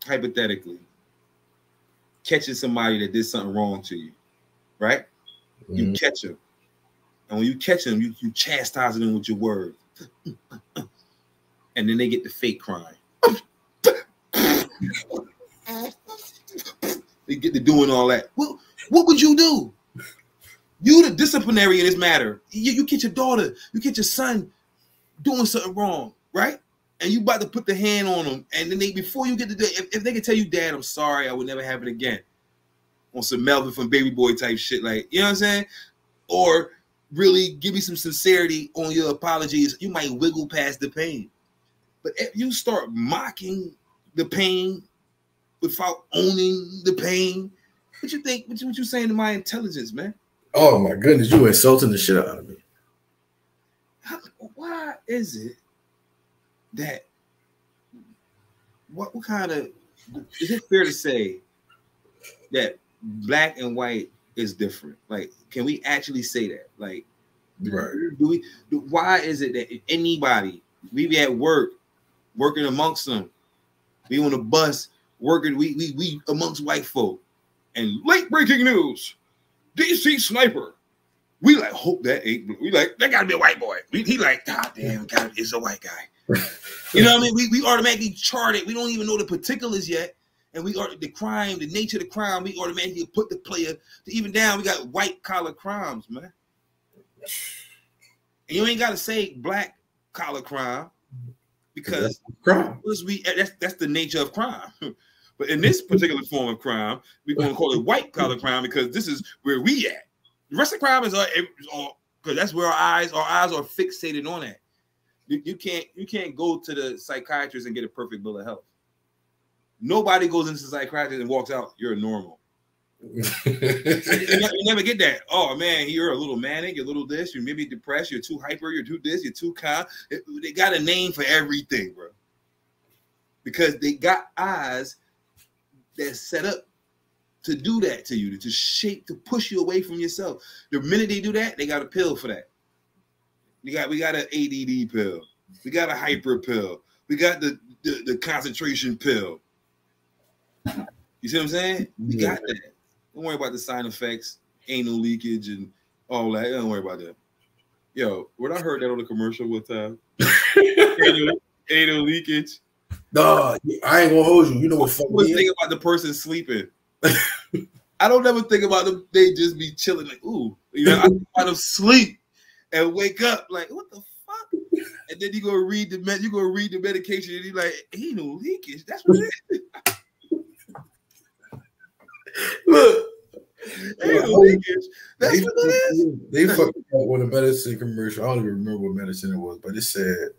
S2: Hypothetically, catching somebody that did something wrong to you, right? Mm-hmm. You catch them. And when you catch them, you chastise them with your words. And then they get the fake crying. They get to doing all that. Well, what would you do? You the disciplinary in this matter. You catch your daughter, you catch your son doing something wrong, right? And you about to put the hand on them. And then before you get to if they can tell you, Dad, I'm sorry, I would never have it again. On some Melvin from Baby Boy type shit, like, you know what I'm saying? Or really give me some sincerity on your apologies, you might wiggle past the pain. But if you start mocking the pain without owning the pain, what you think? What you saying to my intelligence, man?
S1: Oh my goodness, you insulting the shit out of me.
S2: Why is it that what kind of is it fair to say that black and white is different? Like, can we actually say that? Like,
S1: right?
S2: Why is it that anybody we be at work working amongst them, we on the bus working, we amongst white folk, and late breaking news, DC sniper We like hope that ain't blue. We like that gotta be a white boy. He like, God damn, it's a white guy. You know what I mean? We automatically chart it. We don't even know the particulars yet. And we are the crime, the nature of the crime, we automatically put the player to even down. We got white collar crimes, man. And you ain't gotta say black collar crime because that's the nature of crime. But in this particular form of crime, we're gonna call it white collar crime because this is where we at. The rest of crime is all because that's where our eyes are fixated on that. You can't go to the psychiatrist and get a perfect bill of health. Nobody goes into the psychiatrist and walks out, you're normal. you never get that. Oh man, you're a little manic, you're a little this, you're maybe depressed, you're too hyper, you're too this, you're too calm. They got a name for everything, bro. Because they got eyes that's set up to do that to you, to push you away from yourself. The minute they do that, they got a pill for that. We got an ADD pill. We got a hyper pill. We got the concentration pill. You see what I'm saying? We got that. Don't worry about the side effects, anal leakage, and all that. Don't worry about that. Yo, when I heard that on the commercial one time, anal leakage.
S1: No, I ain't gonna hold you. You know what?
S2: I always think about the person sleeping. I don't ever think about them. They just be chilling, like, ooh. You know, I think about them sleep and wake up, like, what the fuck? And then you go read the medication, and you're like, anal leakage. That's what it is.
S1: Look,
S2: anal leakage. That's what it is.
S1: They fucked up with a medicine commercial. I don't even remember what medicine it was, but it said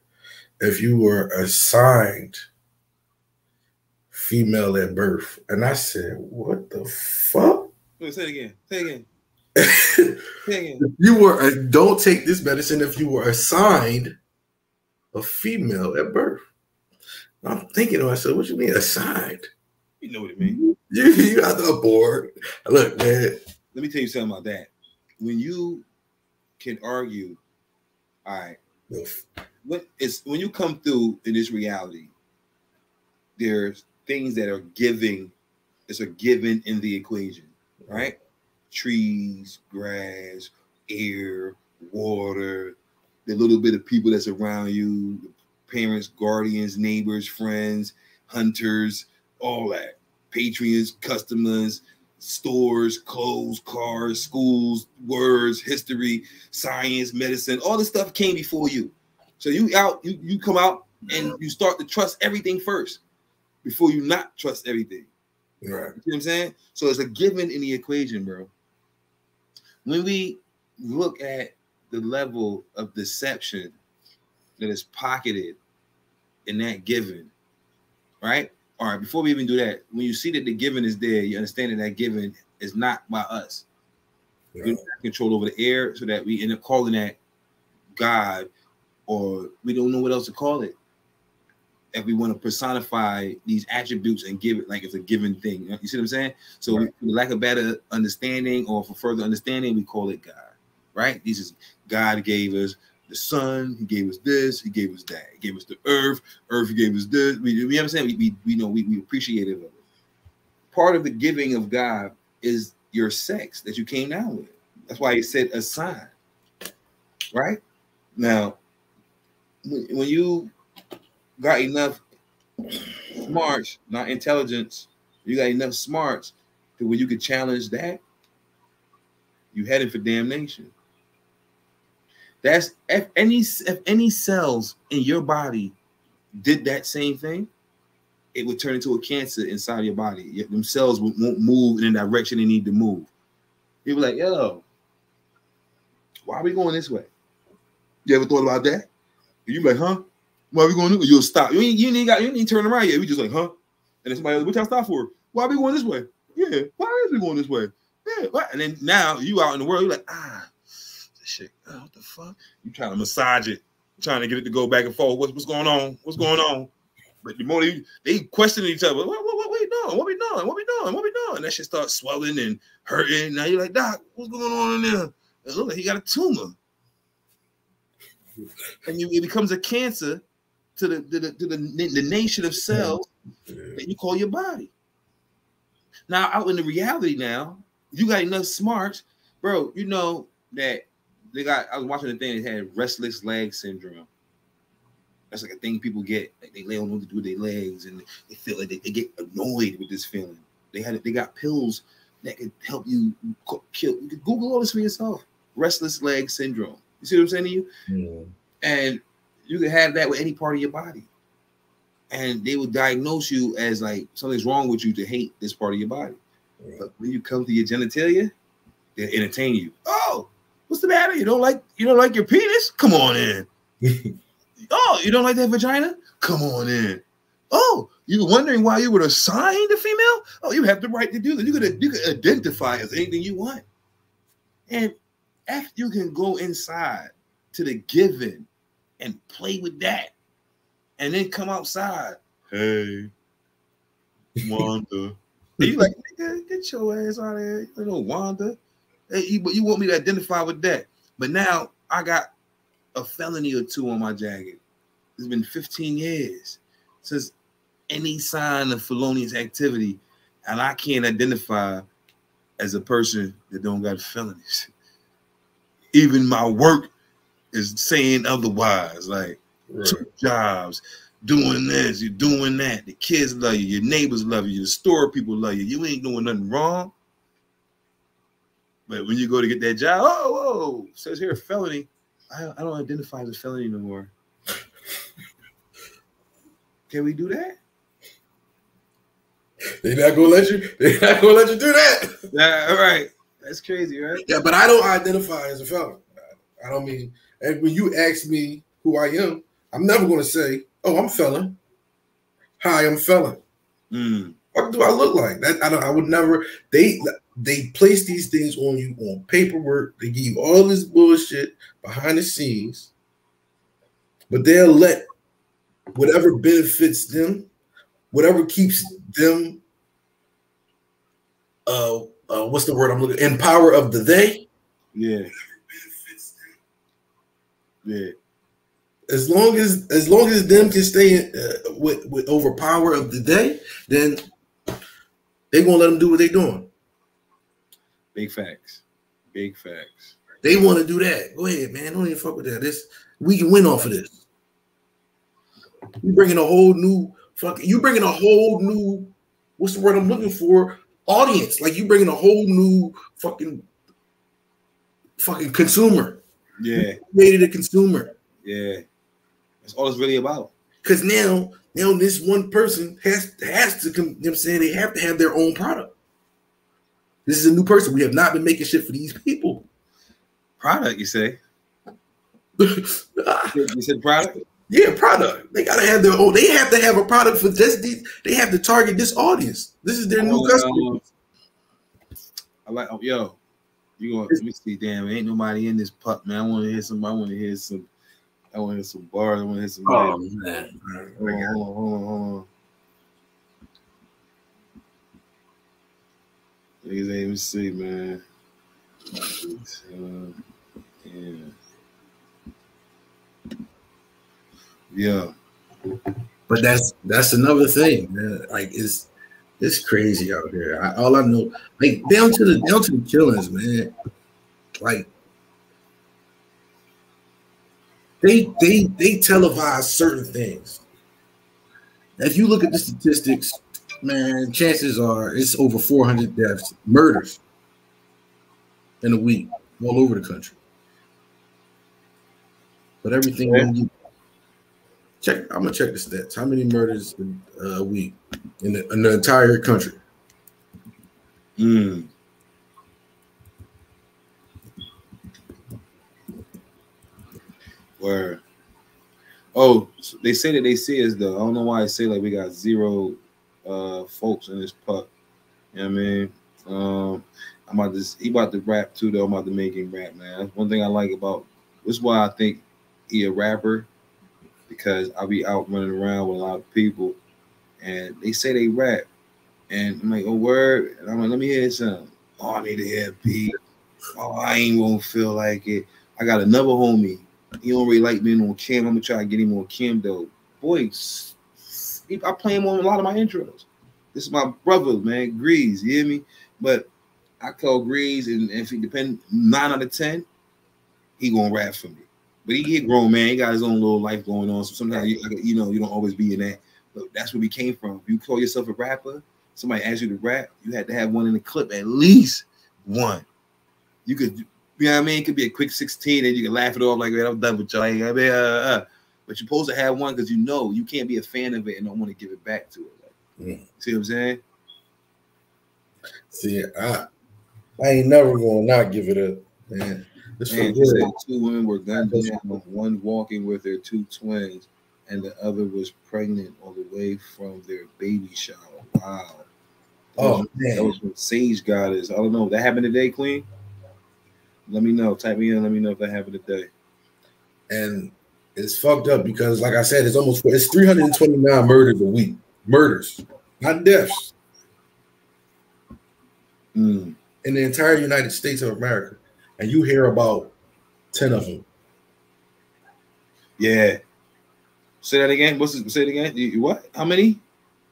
S1: if you were assigned female at birth, and I said, "What the fuck?"
S2: Wait, say it again. Say it again.
S1: Say it again. Don't take this medicine if you were assigned a female at birth. I'm thinking to myself, what you mean assigned?
S2: You know what it means.
S1: You out the board. Look, man.
S2: Let me tell you something about that. When you can argue, all right, when you come through in this reality, there's things that are giving. It's a given in the equation, right? Trees, grass, air, water, the little bit of people that's around you, parents, guardians, neighbors, friends, hunters, all that. Patrons, customers, stores, clothes, cars, schools, words, history, science, medicine, all this stuff came before you. So you come out and you start to trust everything first before you not trust everything.
S1: Right.
S2: You know what I'm saying? So it's a given in the equation, bro. When we look at the level of deception that is pocketed in that given, right? All right, before we even do that, when you see that the given is there, you understand that given is not by us. Yeah. We don't have control over the air, so that we end up calling that God, or we don't know what else to call it. If we want to personify these attributes and give it like it's a given thing. You see what I'm saying? So right. For lack of better understanding or for further understanding, we call it God, right? This is God gave us the sun, he gave us this, he gave us that, he gave us the earth, he gave us this. You know what I'm saying? We know we appreciative of it. Part of the giving of God is your sex that you came down with. That's why he said a sign, right? Now, when you got enough smarts, not intelligence, you got enough smarts to where you could challenge that, you headed for damnation. That's if any cells in your body did that same thing, it would turn into a cancer inside your body. Them cells won't move in the direction they need to move. People like, yo, why are we going this way? You ever thought about that? You be like, huh? Why are we going this way? You'll stop. You ain't turn around yet. We just like, huh? And then somebody else, what y'all stop for? Why are we going this way? Yeah, why is we going this way? Yeah, what? And then now you out in the world, you're like, shit, what the fuck? You trying to massage it, trying to get it to go back and forth. What's going on? What's going on? But the more they questioning each other, what we doing? What we doing? What we doing? What we doing? And that shit starts swelling and hurting. Now you're like, Doc, what's going on in there? It look like he got a tumor. And it becomes a cancer to the nation of cells that you call your body. Now, out in the reality now, you got enough smarts, bro, you know that I was watching the thing that had restless leg syndrome. That's like a thing people get. Like they don't know what to do with their legs, and they feel like they get annoyed with this feeling. They got pills that could help you kill. You can Google all this for yourself. Restless leg syndrome. You see what I'm saying to you?
S1: Yeah.
S2: And you can have that with any part of your body. And they will diagnose you as like something's wrong with you to hate this part of your body. Yeah. But when you come to your genitalia, they entertain you. Oh, what's the matter? You don't like your penis? Come on in. Oh, you don't like that vagina? Come on in. Oh, you were wondering why you were assigned a female? Oh, you have the right to do that. You could identify as anything you want. And after you can go inside to the given and play with that, and then come outside. Hey, Wanda. And you like, nigga, get your ass out of here. You know, Wanda. Hey, but you want me to identify with that. But now I got a felony or two on my jacket. It's been 15 years since any sign of felonious activity, and I can't identify as a person that don't got felonies. Even my work is saying otherwise. Like, right. 2 jobs, doing this, you're doing that. The kids love you, your neighbors love you, the store people love you. You ain't doing nothing wrong. But when you go to get that job, oh, says here a felony. I don't identify as a felony no more. Can we do that?
S1: They're not gonna let you do that.
S2: Yeah, all right. That's crazy, right?
S1: Yeah, but I don't identify as a felon. I don't mean, and when you ask me who I am, I'm never gonna say, "Oh, I'm felon." Hi, I'm felon. What do I look like? That I would never. They place these things on you on paperwork. They give you all this bullshit behind the scenes, but they'll let whatever benefits them, whatever keeps them, what's the word I'm looking? In power of the they.
S2: Yeah. Yeah.
S1: As long as them can stay with over power of the day, then they gonna let them do what they doing.
S2: Big facts. Big facts.
S1: They want to do that. Go ahead, man. Don't even fuck with that. We can win off of this. You bringing a whole new what's the word I'm looking for? Audience. Like you bringing a whole new fucking consumer.
S2: Yeah.
S1: You created a consumer.
S2: Yeah. That's all it's really about.
S1: Because now this one person has to, you know what I'm saying, they have to have their own product. This is a new person. We have not been making shit for these people.
S2: Product, you say? You said product?
S1: Yeah, product. They gotta have their own. They have to have a product for just these. They have to target this audience. This is their new customer.
S2: I like. Yo, you gonna let me see? Damn, ain't nobody in this pup, man. I want to hear some. I want to hear some bars. I want to hear some.
S1: Oh man,
S2: hold on. Let me see, man. Yeah.
S1: But that's another thing, man. Like it's crazy out here. All I know, like down to the killings, man. Like they televise certain things. If you look at the statistics, man, chances are it's over 400 deaths, murders in a week all over the country. But everything I'm gonna check the stats. How many murders a week in the entire country?
S2: Where? Oh, so they say that they see us though. I don't know why I say like we got 0 folks in this pup. You know what I mean? He about to rap too though. I'm about to make him rap, man. That's one thing I like about. This is why I think he a rapper, because I be out running around with a lot of people, and they say they rap, and I'm like, oh word, and I'm like, let me hear something. Oh, I need to hear a beat. Oh, I ain't gonna feel like it. I got another homie. He don't really like being on cam. I'm gonna try to get him on cam though. Boy, I play him on a lot of my intros. This is my brother, man, Grease. You hear me? But I call Grease, and if he depend 9 out of 10, he gonna rap for me. But he a grown man. He got his own little life going on. So sometimes you know you don't always be in that. But that's where we came from. If you call yourself a rapper, somebody asks you to rap, you had to have one in the clip, at least one. You could, you know what I mean? It could be a quick 16 and you can laugh it off like, man, I'm done with y'all. I mean, but you're supposed to have one because you know you can't be a fan of it and don't want to give it back to it. Like, see what I'm saying?
S1: See, I ain't never gonna not give it up, man. This
S2: Man,
S1: good.
S2: said 2 women were gunned down, one walking with their 2 twins, and the other was pregnant on the way from their baby shower. Wow. That was from Sage Goddess. I don't know. That happened today, Queen? Let me know. Type me in. Let me know if that happened today.
S1: And it's fucked up because, like I said, it's 329 murders a week. Murders, not deaths. In the entire United States of America. And you hear about 10 of them.
S2: Yeah. Say that again. Say it again. What? How many?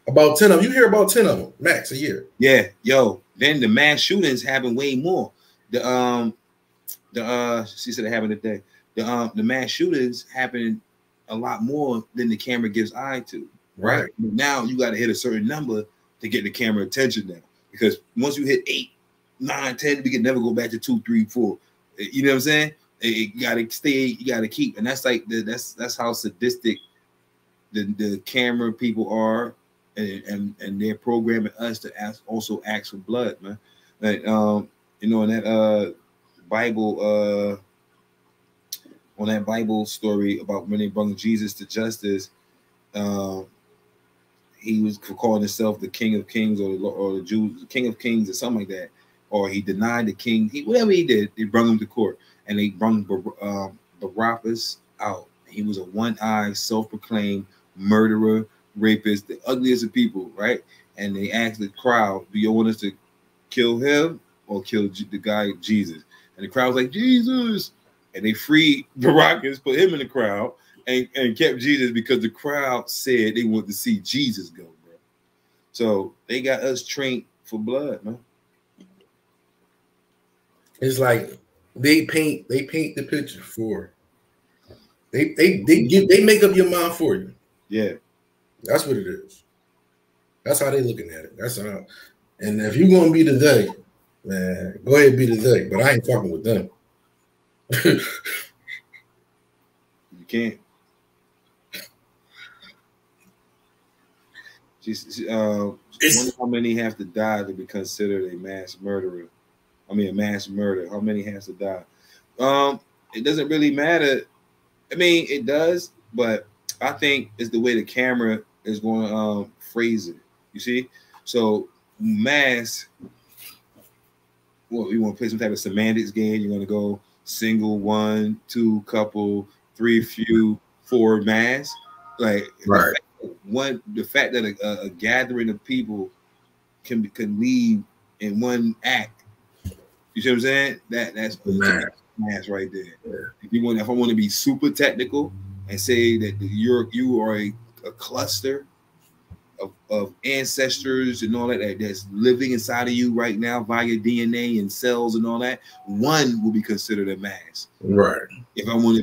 S1: About 10 of them. You hear about 10 of them max a year.
S2: Yeah. Yo. Then the mass shootings happen way more. She said it happened today. The mass shootings happen a lot more than the camera gives eye to. Right. But now you got to hit a certain number to get the camera attention now. Because once you hit 8, 9, 10, we can never go back to 2, 3, 4. You know what I'm saying? You gotta stay, you gotta keep, and that's like that's how sadistic the camera people are, and they're programming us to also ask for blood, man. Like you know, in that Bible on that Bible story about when they brought Jesus to justice, he was calling himself the King of Kings or the Jews, the King of Kings or something like that, or he denied the king. Whatever he did, they brought him to court. And they brought Barabbas out. He was a one-eyed, self-proclaimed murderer, rapist, the ugliest of people, right? And they asked the crowd, do you want us to kill him or kill the guy Jesus? And the crowd was like, Jesus! And they freed Barabbas, put him in the crowd, and kept Jesus because the crowd said they wanted to see Jesus go, bro. So they got us trained for blood, man.
S1: It's like they paint the picture for they make up your mind for you.
S2: Yeah, that's
S1: what it is. That's how they looking at it. That's how. And if you're gonna be the they, man, go ahead and be the they. But I ain't fucking with them.
S2: You can't. Wonder how many have to die to be considered a mass murderer. I mean, a mass murder. How many has to die? It doesn't really matter. I mean, it does, but I think it's the way the camera is going to phrase it. You see? So mass. Well, you want to play some type of semantics game? You're going to go single, 1, 2, couple, 3, few, 4, mass. Like
S1: right.
S2: The fact that a gathering of people can leave in one act. You see what I'm saying? That's mass right there. Yeah. If I want to be super technical and say that you are a cluster of ancestors and all that's living inside of you right now via DNA and cells and all that, one will be considered a mass.
S1: Right.
S2: If you want to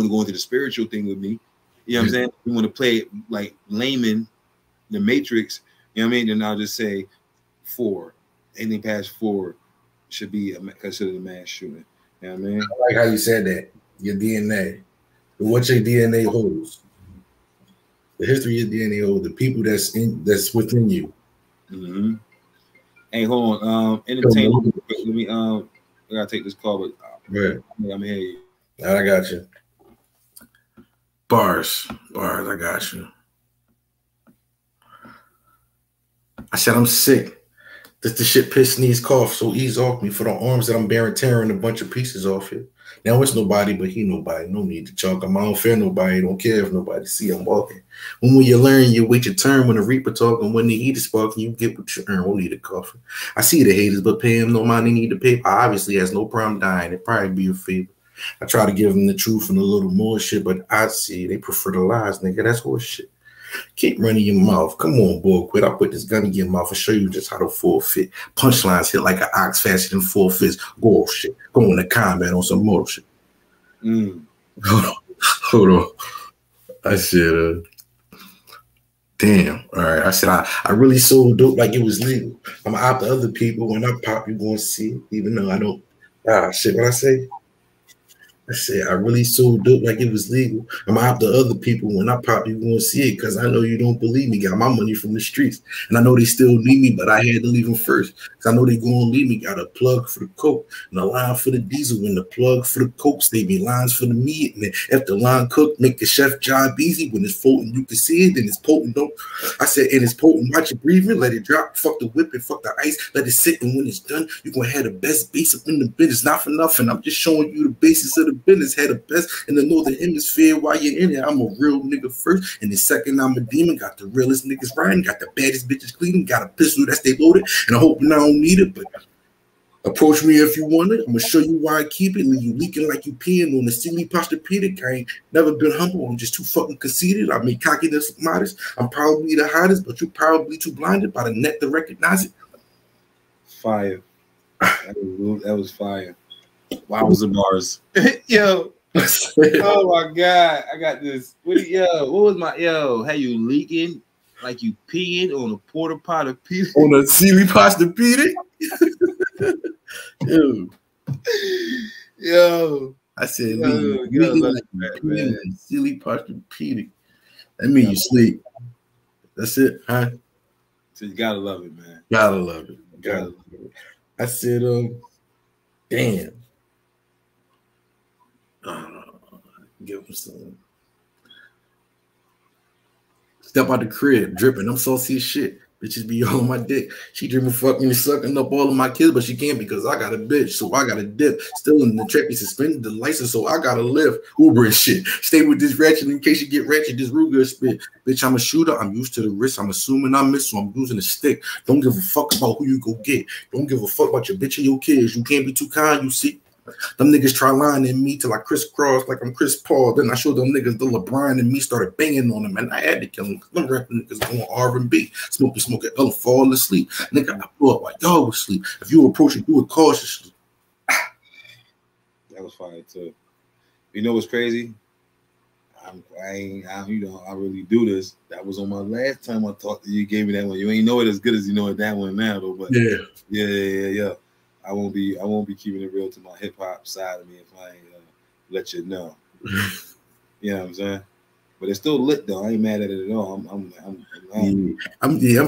S2: go into the spiritual thing with me, you know what I'm saying? If you want to play it like layman, the Matrix, you know what I mean? Then I'll just say 4. Anything past 4 should be considered a mass shooting. You know what I mean?
S1: I like how you said that. Your DNA. What your DNA holds. The history of your DNA holds. The people that's within you.
S2: Mm-hmm. Hey, hold on. Entertainment. Let me I gotta take this call, but I'm here.
S1: I got you. Bars, I got you. I said I'm sick. The shit piss, sneeze, cough, so ease off me for the arms that I'm bearing, tearing a bunch of pieces off it. Now it's nobody, but he nobody. No need to chalk him. I don't fear nobody. Don't care if nobody see I'm walking. When you learn, you wait your turn. When the reaper talking, when the heat is sparking, you get what you earn. Won't need a coffin. I see the haters, but pay him no money, need to pay. I obviously has no problem dying. It probably be a favor. I try to give them the truth and a little more shit, but I see they prefer the lies, nigga. That's horse shit. Keep running your mouth. Come on, boy, quit. I'll put this gun in your mouth and show you just how to forfeit. Punchlines hit like an ox faster than 4 fists. Go shit. Go into combat on some more shit. Hold on. I said, damn. All right. I said, I really sold dope like it was legal. I'm out to other people. When I pop, you going to see it, even though I don't. Shit, what I say? I said, I really sold dope like it was legal. I'm out to other people. When I pop, you going to see it because I know you don't believe me. Got my money from the streets. And I know they still need me, but I had to leave them first because I know they going to leave me. Got a plug for the coke and a line for the diesel and the plug for the coke. They be lines for the meat. And then if the line cook, make the chef job easy. When it's floating, you can see it. And it's potent, don't. I said, and it's potent. Watch it breathing. Let it drop. Fuck the whip and fuck the ice. Let it sit. And when it's done, you're going to have the best base up in the business. Not for nothing. I'm just showing you the basis of the business. Had the best in the northern hemisphere while you're in it. I'm a real nigga first, and the second I'm a demon. Got the realest niggas riding, got the baddest bitches cleaning, got a pistol that's they loaded, and I hope I don't need it, but approach me if you want it. I'm gonna show you why I keep it. You leaking like you peeing on the silly posturepedic. I ain't never been humble. I'm just too fucking conceited. I make cockiness modest. I'm probably the hottest, but you're probably too blinded by the net to recognize it.
S2: Fire. That was fire. Wow, was the bars. Yo. Oh my God. I got this. What was my hey, you leaking like you peeing on a porta potty pee?
S1: On a silly posturepedic? Yo. I said like silly posturepedic. That means you sleep. That's it, huh?
S2: So you gotta love it, man.
S1: Gotta love it. Gotta love it. I said, damn. Give him some. Step out the crib, dripping. I'm saucy as shit. Bitches be on my dick. She dreaming fucking and sucking up all of my kids, but she can't because I got a bitch, so I got a dip. Still in the trap, he suspended the license, so I gotta live. Uber and shit. Stay with this ratchet in case you get ratchet. This Ruger spit. Bitch, I'm a shooter. I'm used to the risk. I'm assuming I miss, so I'm using a stick. Don't give a fuck about who you go get. Don't give a fuck about your bitch and your kids. You can't be too kind, you see. Them niggas try lying in me till I crisscross like I'm Chris Paul. Then I showed them niggas the LeBron and me started banging on them, and I had to kill them. Them rapping niggas going R&B, smoking, I'll fall asleep. Nigga, I blew up like y'all would sleep. If you approach it, do it cautiously.
S2: That was fire too. You know what's crazy? I really do this. That was on my last time I talked to you. You gave me that one. You ain't know it as good as you know it that one now though. But yeah. I won't be keeping it real to my hip hop side of me if I ain't let you know. You know what I'm saying? But it's still lit though. I ain't mad at it at all.
S1: I'm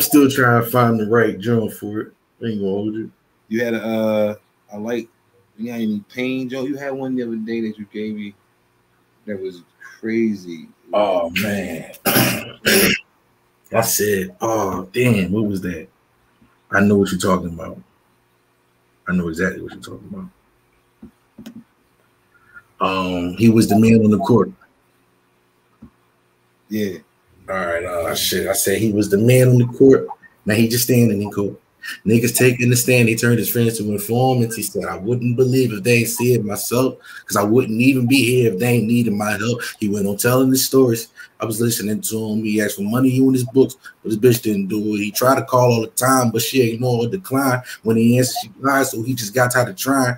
S1: still trying to find the right joint for it. I ain't gonna hold you.
S2: You had you got any pain, Joe? You had one the other day that you gave me that was crazy.
S1: Oh man. I said, oh damn, what was that? I know what you're talking about. I know exactly what you're talking about. He was the man on the court.
S2: Yeah.
S1: All right. Shit. I said he was the man on the court. Now he just standing in court. Niggas taking the stand. He turned his friends to informants. He said, I wouldn't believe if they ain't see it myself, because I wouldn't even be here if they ain't needed my help. He went on telling his stories. I was listening to him. He asked for money in his books, but his bitch didn't do it. He tried to call all the time, but she ignored or declined. When he answered, she lied, so he just got tired of trying.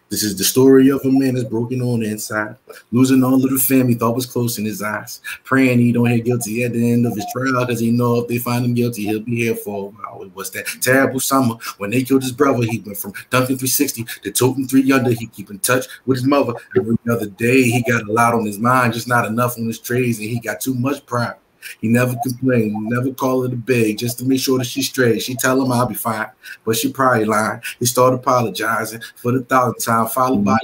S1: This is the story of a man that's broken on the inside, losing all of the family thought was close in his eyes, praying he don't get guilty at the end of his trial, because he know if they find him guilty, he'll be here for a while. It was that terrible summer when they killed his brother. He went from dunking 360 to toting 3 under. He keep in touch with his mother every other day. He got a lot on his mind, just not enough on his trades, and he got too much pride. He never complained, never call her to beg, just to make sure that she's straight. She tell him I'll be fine, but she probably lying. He started apologizing for the 1,000th time, followed by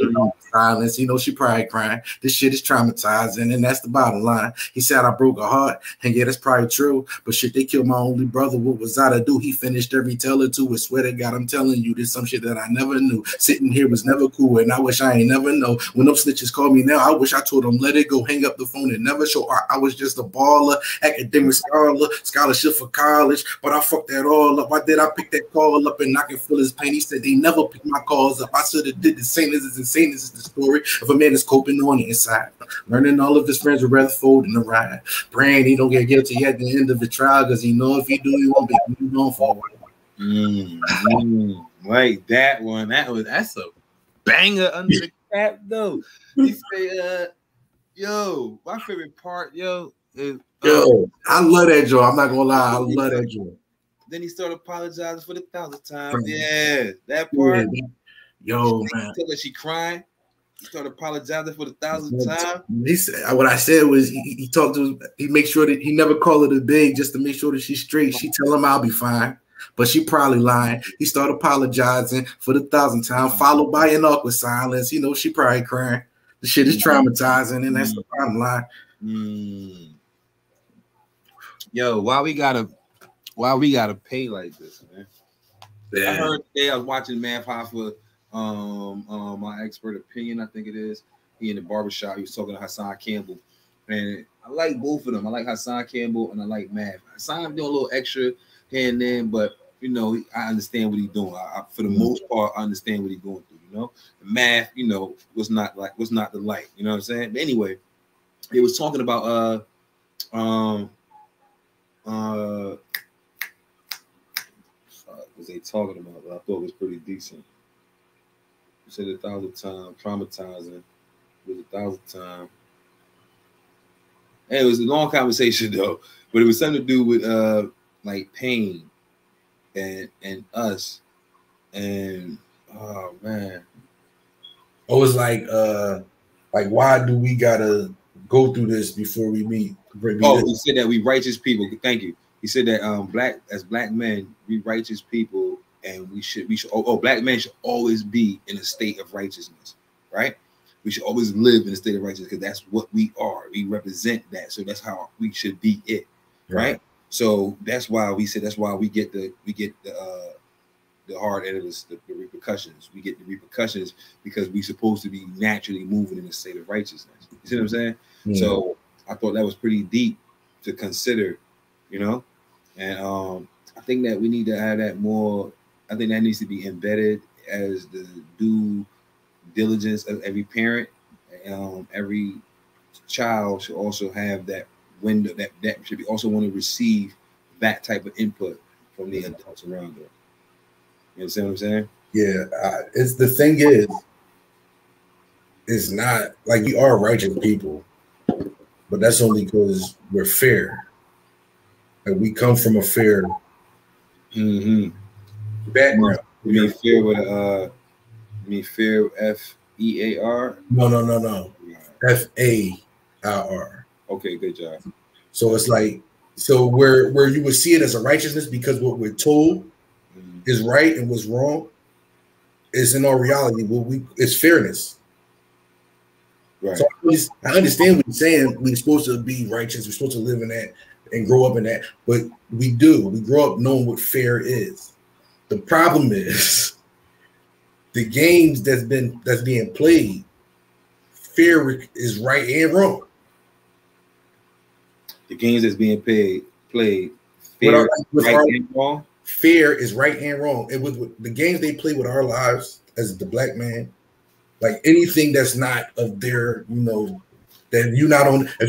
S1: silence. You know she probably crying. This shit is traumatizing, and that's the bottom line. He said I broke her heart, and yeah, that's probably true. But shit, they killed my only brother. What was I to do? He finished every teller to it. Swear to God, I'm telling you, there's some shit that I never knew. Sitting here was never cool, and I wish I ain't never know. When those snitches call me now, I wish I told them let it go, hang up the phone, and never show art. I was just a baller. academic scholarship for college, but I fucked that all up. Why did I pick that call up and I can feel his pain? He said they never picked my calls up. I should have did the same. As insane as the story of a man that's coping on the inside, learning all of his friends would rather fold in the ride, praying he don't get guilty at the end of the trial, because he know if he do, he won't be known for a while.
S2: Like that one. That's a banger under the cap though. He say, yo, my favorite part, yo, is
S1: I love that joke. I'm not gonna lie, I love that joke.
S2: Then he started apologizing for the 1,000th time. Yeah, that part.
S1: Yo, man.
S2: Tell her she crying. He started apologizing for the 1,000th time.
S1: He said, what I said was he talked to, he make sure that he never call her the big just to make sure that she's straight. She tell him I'll be fine, but she probably lying. He started apologizing for the 1,000th time, followed by an awkward silence. You know, she probably crying. The shit is traumatizing, and that's the bottom line.
S2: Yo, why we gotta pay like this, man? Yeah. I heard today I was watching Math Hoffa, my expert opinion, I think it is. He in the barbershop, he was talking to Hassan Campbell. And I like both of them. I like Hassan Campbell and I like Math. Hassan doing a little extra here and then, but you know, I understand what he's doing. For the most part, I understand what he's going through, you know. Math, you know, was not the light, you know what I'm saying? But anyway, he was talking about what was they talking about? I thought it was pretty decent. You said 1,000 times, traumatizing. It was 1,000 times. Hey, it was a long conversation though, but it was something to do with like pain and us, and oh man.
S1: It was like why do we gotta go through this before we meet?
S2: He said that we righteous people. Thank you. He said that black men, we righteous people, and we should black men should always be in a state of righteousness, right? We should always live in a state of righteousness because that's what we are. We represent that, so that's how we should be it, right? So that's why we get the hard end of the repercussions. We get the repercussions because we're supposed to be naturally moving in a state of righteousness. You see what I'm saying? Mm-hmm. So I thought that was pretty deep to consider, you know, and I think that we need to have that more. I think that needs to be embedded as the due diligence of every parent. Every child should also have that window that should be also want to receive that type of input from the adults around them. You understand what I'm saying?
S1: Yeah, it's the thing is, it's not like we are righteous people, but that's only because we're fair. Like we come from a fair background.
S2: You mean fair with you mean fair F-E-A-R?
S1: No. F-A-I-R.
S2: Okay, good job.
S1: So it's like, so where you would see it as a righteousness because what we're told is right and what's wrong is in our reality it's fairness. Right. So I understand what you're saying. We're supposed to be righteous. We're supposed to live in that and grow up in that. But we grow up knowing what fair is. The problem is the games that's being played, fair is right and wrong.
S2: The games that's being played, fair, right and wrong.
S1: Fair is right and wrong. And with the games they play with our lives as the black man, like anything that's not of their, you know, that if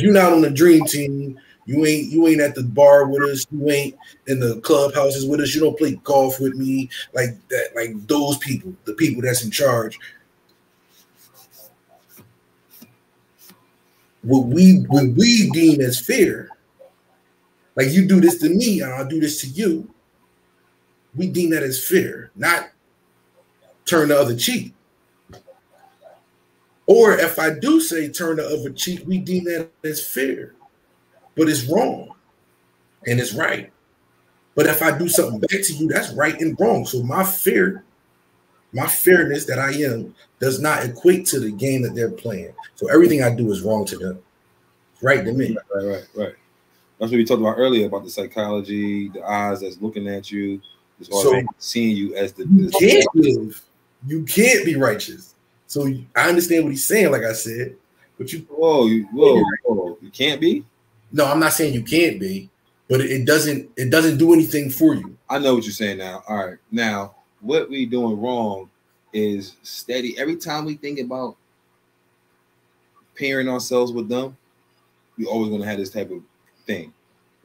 S1: you're not on the dream team, you ain't at the bar with us, you ain't in the clubhouses with us, you don't play golf with me, like that, like those people, the people that's in charge. What we deem as fair, like you do this to me and I'll do this to you, we deem that as fair, not turn the other cheek. Or if I do say turn the other cheek, we deem that as fair, but it's wrong and it's right. But if I do something back to you, that's right and wrong. So my fairness that I am does not equate to the game that they're playing. So everything I do is wrong to them. It's right to me.
S2: Right. That's what we talked about earlier about the psychology, the eyes that's looking at you. So seeing you as
S1: you can't be righteous. So I understand what he's saying, like I said, but
S2: you can't be.
S1: No, I'm not saying you can't be, but it doesn't do anything for you.
S2: I know what you're saying now. All right. Now, what we doing wrong is steady. Every time we think about pairing ourselves with them, we always going to have this type of thing.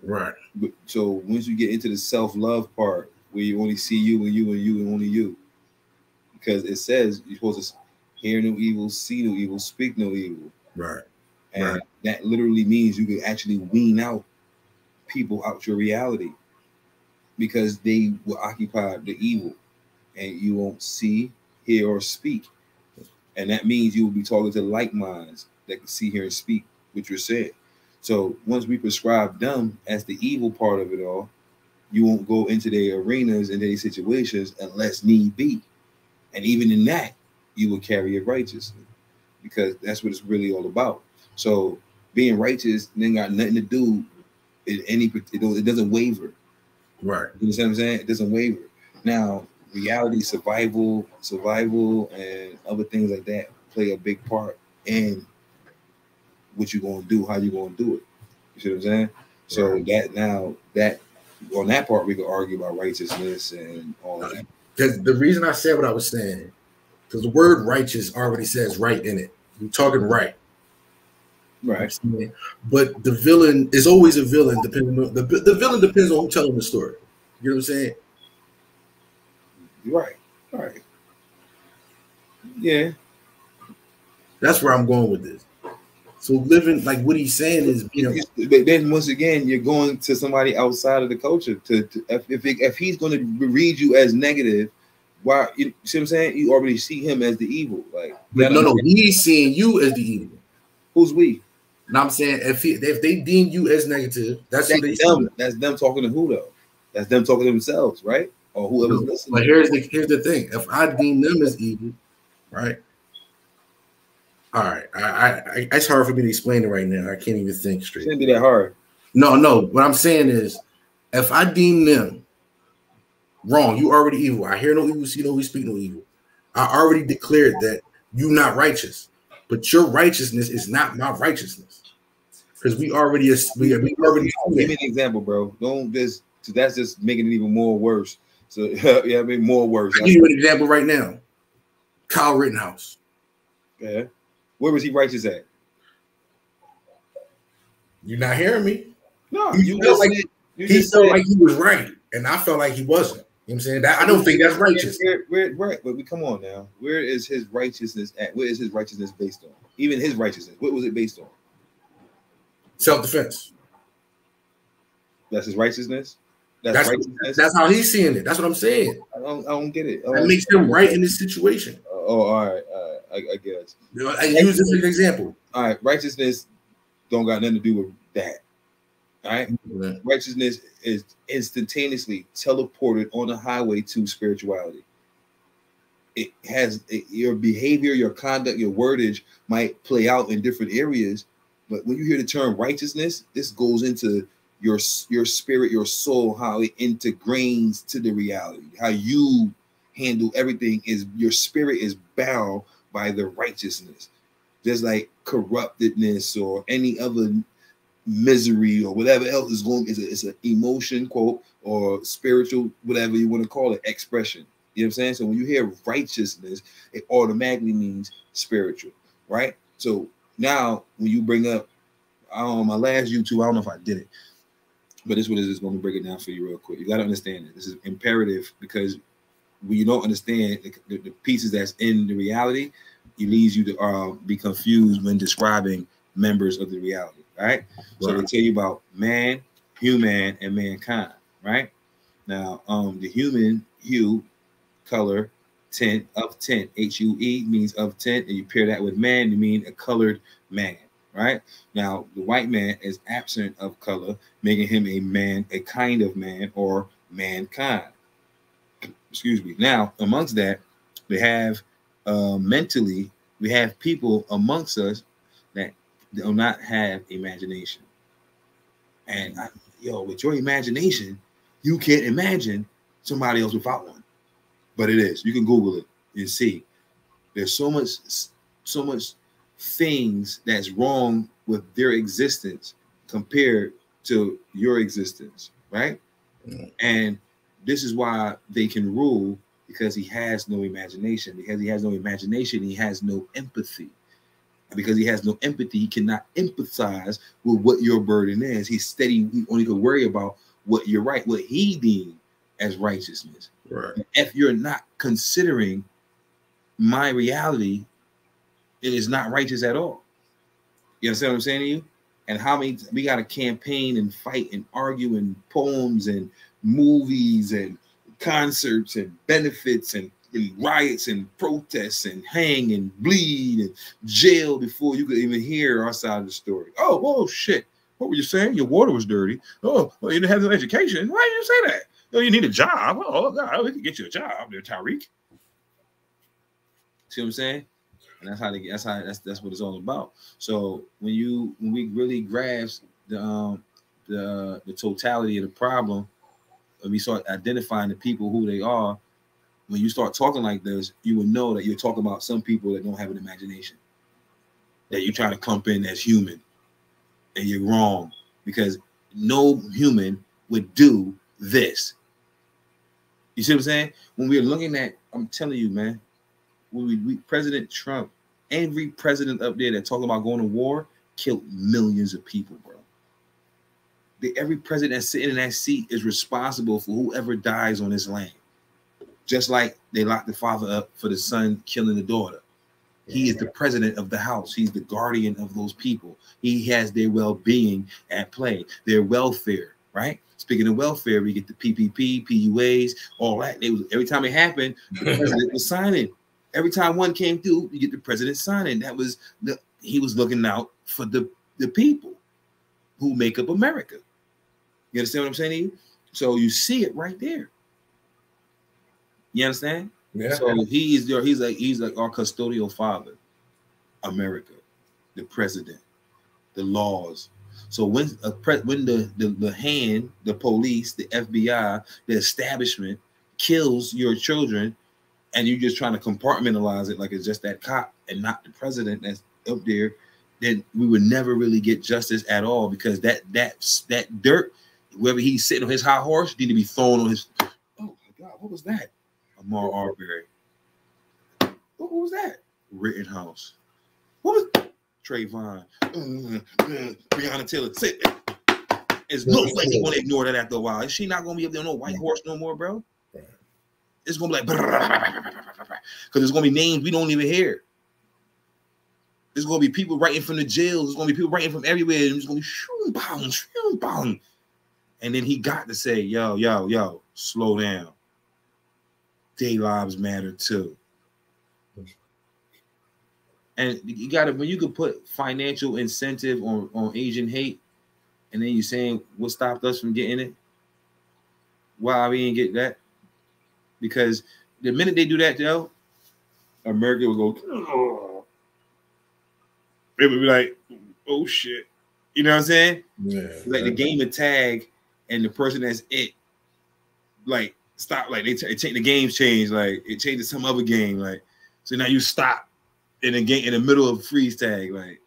S1: Right.
S2: But, so once you get into the self-love part, where you only see you and you and you and only you, because it says you're supposed to hear no evil, see no evil, speak no evil.
S1: Right.
S2: And that literally means you can actually wean out people out your reality because they will occupy the evil and you won't see, hear, or speak. And that means you will be talking to like minds that can see, hear, and speak what you're saying. So once we prescribe them as the evil part of it all, you won't go into their arenas and their situations unless need be. And even in that, you will carry your righteousness because that's what it's really all about. So being righteous then got nothing to do in any, it doesn't waver.
S1: Right.
S2: You understand what I'm saying? It doesn't waver. Now, reality, survival, and other things like that play a big part in what you're going to do, how you're going to do it. You see what I'm saying? So that now that on that part we could argue about righteousness and all of that.
S1: Because the reason I said what I was saying, because the word righteous already says right in it. You're talking right.
S2: Right.
S1: But the villain is always a villain, depending on the villain depends on who's telling the story. You know what I'm saying?
S2: Right. Right. Yeah.
S1: That's where I'm going with this. So living like what he's saying is, you know.
S2: But then once again, you're going to somebody outside of the culture to if he's going to read you as negative, why? You see what I'm saying? You already see him as the evil. Like
S1: no, he's seeing you as the evil.
S2: Who's we?
S1: And I'm saying if they deem you as negative, that's who they
S2: them. That's them talking to who though? That's them talking to themselves, right? Or whoever's listening.
S1: But here's the thing: if I deem them as evil, right? All right, I it's hard for me to explain it right now. I can't even think straight.
S2: Shouldn't be that hard.
S1: No. What I'm saying is, if I deem them wrong, you already evil. I hear no evil, see no evil, speak no evil. I already declared that you not righteous, but your righteousness is not my righteousness because we already
S2: give me an example, bro. Don't just that's just making it even more worse. So yeah, I mean more worse.
S1: I'll give you an example right now. Kyle Rittenhouse.
S2: Yeah. Where was he righteous at?
S1: You're not hearing me.
S2: No,
S1: he felt like he was right, and I felt like he wasn't. You know what I'm saying? I don't think that's righteous.
S2: Right, but come on now. Where is his righteousness at? Where is his righteousness based on? Even his righteousness, what was it based on?
S1: Self-defense.
S2: That's his righteousness? That's righteousness?
S1: That's how he's seeing it. That's what I'm saying.
S2: I don't get it.
S1: That makes him right in this situation.
S2: All right. I guess.
S1: I use this as an example.
S2: All right. Righteousness don't got nothing to do with that. All right. Mm-hmm. Righteousness is instantaneously teleported on the highway to spirituality. It has your behavior, your conduct, your wordage might play out in different areas, but when you hear the term righteousness, this goes into your spirit, your soul, how it integrates to the reality, how you handle everything. Is your spirit is bound by the righteousness, just like corruptedness or any other misery or whatever else is going. It's an emotion, quote, or spiritual, whatever you want to call it, expression. You know what I'm saying? So when you hear righteousness, it automatically means spiritual, right? So now when you bring up, my last YouTube, I don't know if I did it, but this one is going to break it down for you real quick. You got to understand it. This is imperative because when you don't understand the pieces that's in the reality, it leads you to be confused when describing members of the reality, right? So they tell you about man, human, and mankind, right? Now, the human, hue, color, tint, of tint, H-U-E means of tint, and you pair that with man, you mean a colored man, right? Now, the white man is absent of color, making him a man, a kind of man, or mankind. Excuse me. Now, amongst that, we have mentally, we have people amongst us that do not have imagination. And with your imagination, you can't imagine somebody else without one. But it is. You can Google it and see. There's so much things that's wrong with their existence compared to your existence, right? And this is why they can rule, because he has no imagination. Because he has no imagination, he has no empathy. And because he has no empathy, he cannot empathize with what your burden is. He's steady. He only can worry about what you're right, what he deemed as righteousness.
S1: Right.
S2: If you're not considering my reality, it is not righteous at all. You understand what I'm saying to you? And how many we got to campaign and fight and argue and poems and movies and concerts and benefits and riots and protests and hang and bleed and jail before you could even hear our side of the story. Oh, whoa, shit. What were you saying? Your water was dirty. Oh, well, you didn't have no education. Why did you say that? Oh, you need a job. Oh, God, we can get you a job there, Tyreek. See what I'm saying? And that's what it's all about. So when we really grasp the totality of the problem, and we start identifying the people who they are, when you start talking like this, you will know that you're talking about some people that don't have an imagination, that you try to clump in as human, and you're wrong, because no human would do this. You see what I'm saying? When we're looking at, I'm telling you, man, when we President Trump, every president up there that talking about going to war killed millions of people, bro. Every president that's sitting in that seat is responsible for whoever dies on this land. Just like they locked the father up for the son killing the daughter. He is the president of the house. He's the guardian of those people. He has their well-being at play, their welfare, right? Speaking of welfare, we get the PPP, PUAs, all that. Every time it happened, the president was signing. Every time one came through, you get the president signing. He was looking out for the people who make up America. You understand what I'm saying to you? So you see it right there. You understand?
S1: Yeah.
S2: So he's like our custodial father, America, the president, the laws. So when the hand, the police, the FBI, the establishment kills your children, and you're just trying to compartmentalize it like it's just that cop and not the president that's up there, then we would never really get justice at all, because that dirt, wherever he's sitting on his high horse, need to be thrown on his. Oh my God, what was that? Amar Arbery. What was that? Rittenhouse. What was Trayvon? Breonna Taylor. It's no way they're gonna ignore that after a while. Is she not gonna be up there on no white horse no more, bro? It's gonna be like, because there's gonna be names we don't even hear. There's gonna be people writing from the jails. There's gonna be people writing from everywhere. And it's gonna be shoo bang, shoo bang. And then he got to say, yo, slow down. Their lives matter too. And you gotta, when you could put financial incentive on Asian hate, and then you're saying what stopped us from getting it? Why we didn't get that? Because the minute they do that, Joe, America will go, oh. It would be like, oh shit. You know what I'm saying?
S1: Yeah.
S2: Like the game of tag, and the person that's it, like, stop, like they take the games change, like it changed to some other game, like, so now you stop in a game in the middle of freeze tag, like,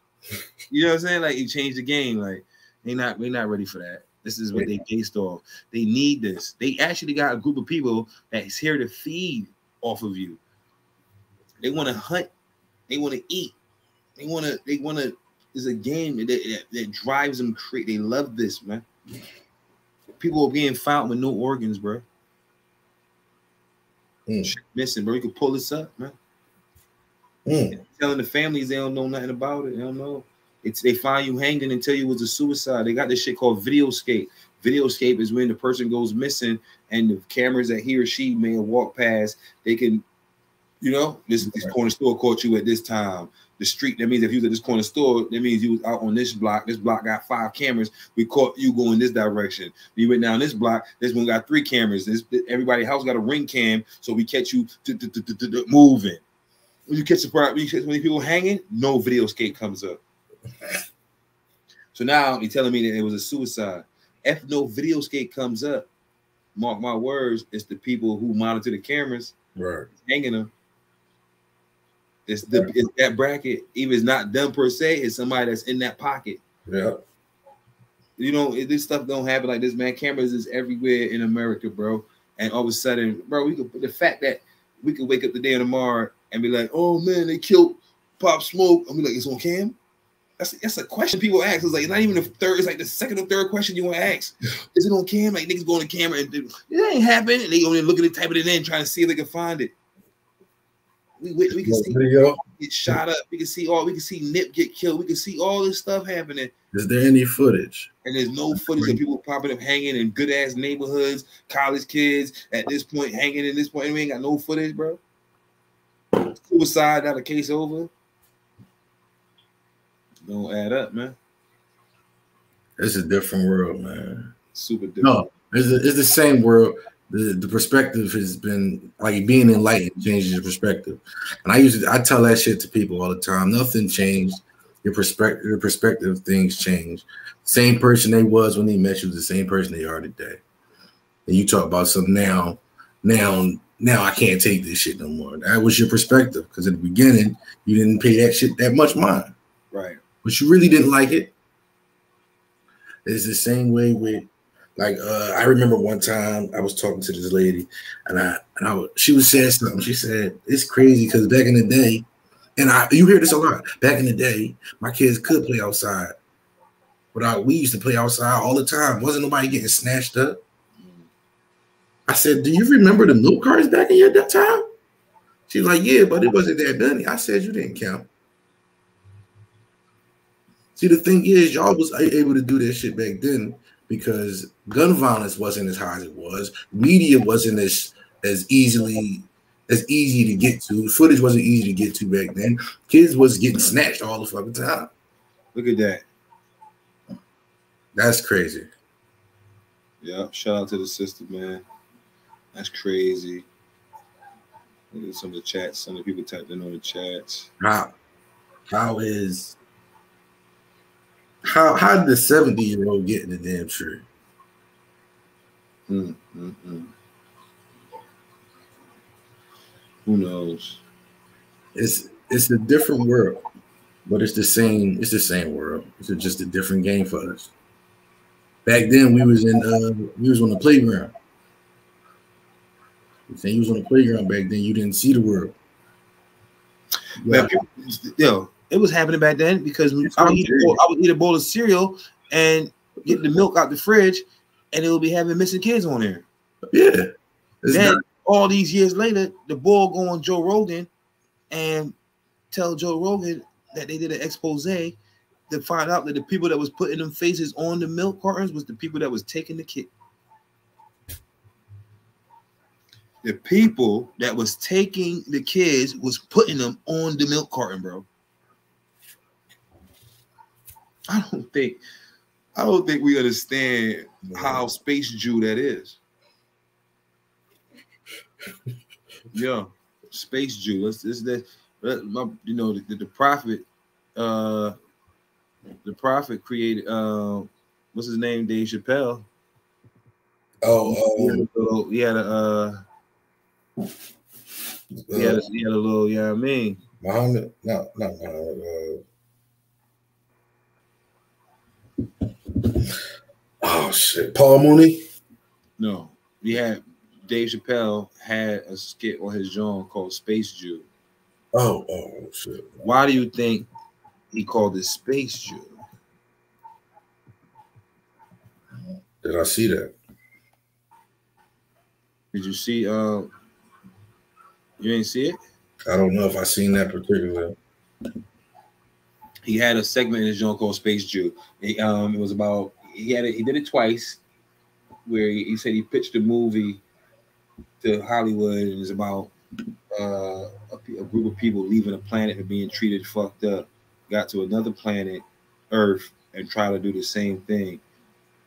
S2: you know what I'm saying? Like you change the game, like we're not ready for that. This is what they based off. They need this. They actually got a group of people that's here to feed off of you. They want to hunt. They want to eat. They want to. It's a game that drives them crazy. They love this, man. People are being found with no organs, bro. Missing, bro. You can pull this up, man. Telling the families they don't know nothing about it. They don't know. They find you hanging and tell you it was a suicide. They got this shit called videoscape. Videoscape is when the person goes missing and the cameras that he or she may have walked past, they can, you know, this corner store caught you at this time. The street, that means if you was at this corner store, that means you was out on this block. This block got 5 cameras. We caught you going this direction. You went down this block. This one got 3 cameras. Everybody's house got a ring cam, so we catch you moving. When you catch when people hanging, no videoscape comes up. So now you're telling me that it was a suicide. If no videoscape comes up, mark my words, it's the people who monitor the cameras,
S1: right,
S2: hanging them. It's that bracket. Even it's not them per se, it's somebody that's in that pocket.
S1: Yeah.
S2: You know, this stuff don't happen like this, man. Cameras is everywhere in America, bro. And all of a sudden, bro, the fact that we could wake up the day tomorrow and be like, oh man, they killed Pop Smoke. I'm like, it's on cam. That's a question people ask. It's like not even the third. It's like the second or third question you want to ask. Is it on cam? Like niggas go on the camera and it ain't happening. And they only look at it, typing it in, trying to see if they can find it. We can see
S1: video
S2: get shot up. We can see Nip get killed. We can see all this stuff happening.
S1: Is there any footage?
S2: And there's no footage of people popping up hanging in good ass neighborhoods, college kids at this point hanging in this point. And we ain't got no footage, bro. Suicide, not a case over. Don't add up, man.
S1: It's a different world, man.
S2: Super different.
S1: No, it's the same world. The perspective has been like being enlightened changes your perspective. And I tell that shit to people all the time. Nothing changed. Your perspective of things change. Same person they was when they met you is the same person they are today. And you talk about something now I can't take this shit no more. That was your perspective because in the beginning you didn't pay that shit that much mind.
S2: Right.
S1: But you really didn't like it. It's the same way with like I remember one time I was talking to this lady and she was saying something. She said it's crazy because back in the day, and you hear this a lot. Back in the day, my kids could play outside. But we used to play outside all the time. Wasn't nobody getting snatched up. I said, do you remember the milk carts back in your time? She was like, yeah, but it wasn't that many. I said, you didn't count. See, the thing is, y'all was able to do that shit back then because gun violence wasn't as high as it was. Media wasn't as easy to get to. Footage wasn't easy to get to back then. Kids was getting snatched all the fucking time.
S2: Look at that.
S1: That's crazy.
S2: Yeah, shout out to the sister, man. That's crazy. Look at some of the chats. Some of the people typed in on the chats.
S1: How did the 70-year-old get in the damn tree?
S2: Who knows?
S1: It's a different world, but it's the same world. It's just a different game for us. Back then we was on the playground. You was on the playground back then, you didn't see the world.
S2: Yeah. Yo, it was happening back then because I would eat a bowl of cereal and get the milk out the fridge, and it would be having missing kids on there.
S1: Yeah.
S2: Then all these years later, the boy go on Joe Rogan and tell Joe Rogan that they did an expose to find out that the people that was putting them faces on the milk cartons was the people that was taking the kid. The people that was taking the kids was putting them on the milk carton, bro. I don't think we understand how space Jew that is. Yeah, space Jew. The prophet. The prophet created. What's his name? Dave Chappelle.
S1: Oh,
S2: he had a little. Yeah, I mean,
S1: Muhammad. No. Oh shit, Paul Mooney.
S2: No, Dave Chappelle had a skit on his joint called Space Jew.
S1: Oh shit.
S2: Why do you think he called it Space Jew?
S1: Did I see that?
S2: Did you see? You didn't see it?
S1: I don't know if I seen that particular.
S2: He had a segment in his joint called Space Jew. It was about he did it twice, where he said he pitched a movie to Hollywood, and it's about a group of people leaving a planet and being treated fucked up, got to another planet, Earth, and try to do the same thing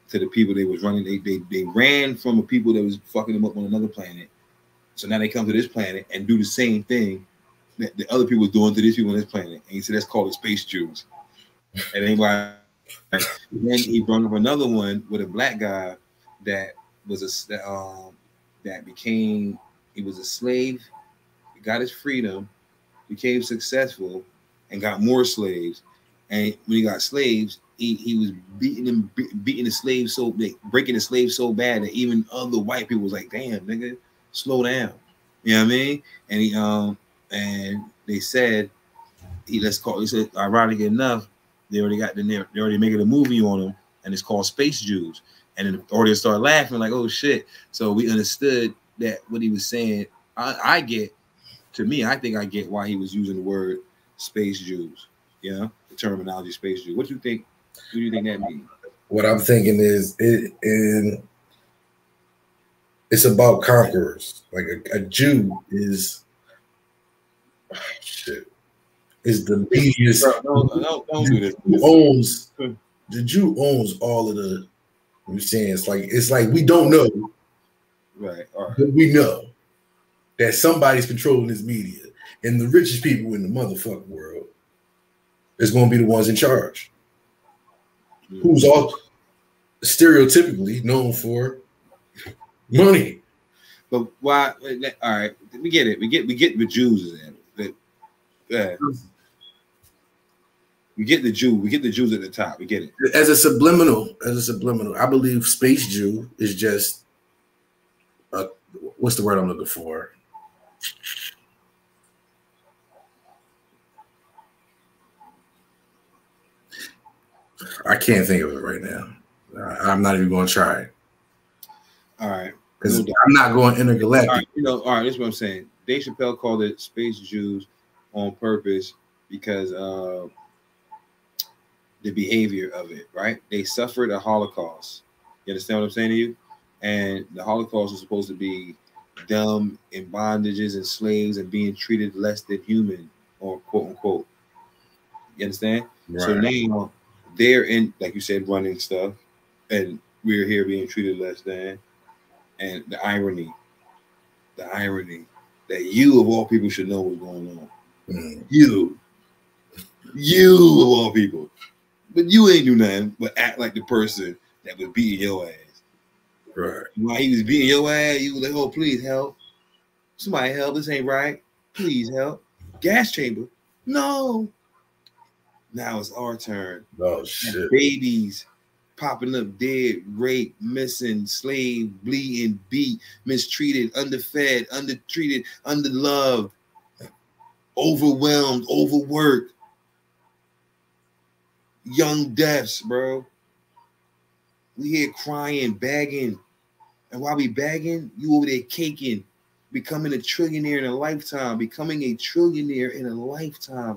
S2: to the people they was running. They ran from the people that was fucking them up on another planet. So now they come to this planet and do the same thing that the other people doing to these people on this planet. And he said that's called the Space Jews. And anybody, then he brought up another one with a black guy that was he was a slave, he got his freedom, became successful, and got more slaves. And when he got slaves, he was beating the slaves breaking the slaves so bad that even other white people was like, damn, nigga, slow down. You know what I mean? And he and they said he said, ironically enough, they already making a movie on him, and it's called Space Jews. And then the audience started laughing, like, oh shit. So we understood that what he was saying. I think I get why he was using the word Space Jews. You know, the terminology Space Jews. What do you think that means?
S1: What I'm thinking is it's about conquerors. Like a Jew is is the media's
S2: don't do this.
S1: Owns the Jew owns all of the. I'm saying it's like we don't know,
S2: right? All right,
S1: but we know that somebody's controlling this media, and the richest people in the motherfucking world is going to be the ones in charge. Who's all stereotypically known for money.
S2: But why? All right, we get it. We get the Jews in it. We get the Jews at the top. We get it.
S1: As a subliminal, I believe Space Jew is just what's the word I'm looking for? I can't think of it right now. I'm not even going to try.
S2: All right.
S1: Because I'm not going intergalactic.
S2: All right, all right, this is what I'm saying. Dave Chappelle called it Space Jews on purpose because the behavior of it, right? They suffered a Holocaust. You understand what I'm saying to you? And the Holocaust is supposed to be dumb in bondages and slaves and being treated less than human, or quote unquote. You understand? Right. So now they're in, like you said, running stuff, and we're here being treated less than. And the irony that you of all people should know what's going on. You of all people. But you ain't do nothing but act like the person that was beating your ass.
S1: Right.
S2: While he was beating your ass, you was like, oh, please help. Somebody help. This ain't right. Please help. Gas chamber. No. Now it's our turn.
S1: Oh, shit.
S2: And babies popping up dead, raped, missing, slave, bleeding, beat, mistreated, underfed, undertreated, underloved, overwhelmed, overworked. Young deaths, bro. We here crying, begging. And while we begging, you over there caking, becoming a trillionaire in a lifetime,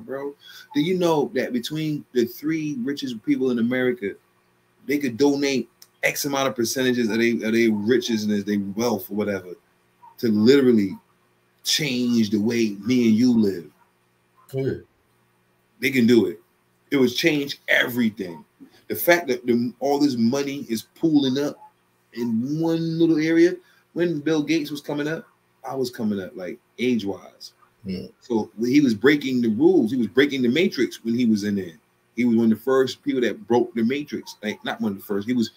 S2: bro. Do you know that between the 3 richest people in America, they could donate X amount of percentages of their riches and their wealth or whatever to literally change the way me and you live?
S1: Oh, yeah.
S2: They can do it. It would change everything. The fact that all this money is pooling up in one little area. When Bill Gates was coming up, I was coming up, like age-wise.
S1: Yeah.
S2: So he was breaking the rules. He was breaking the matrix when he was in there. He was one of the first people that broke the matrix. Like, not one of the first. He was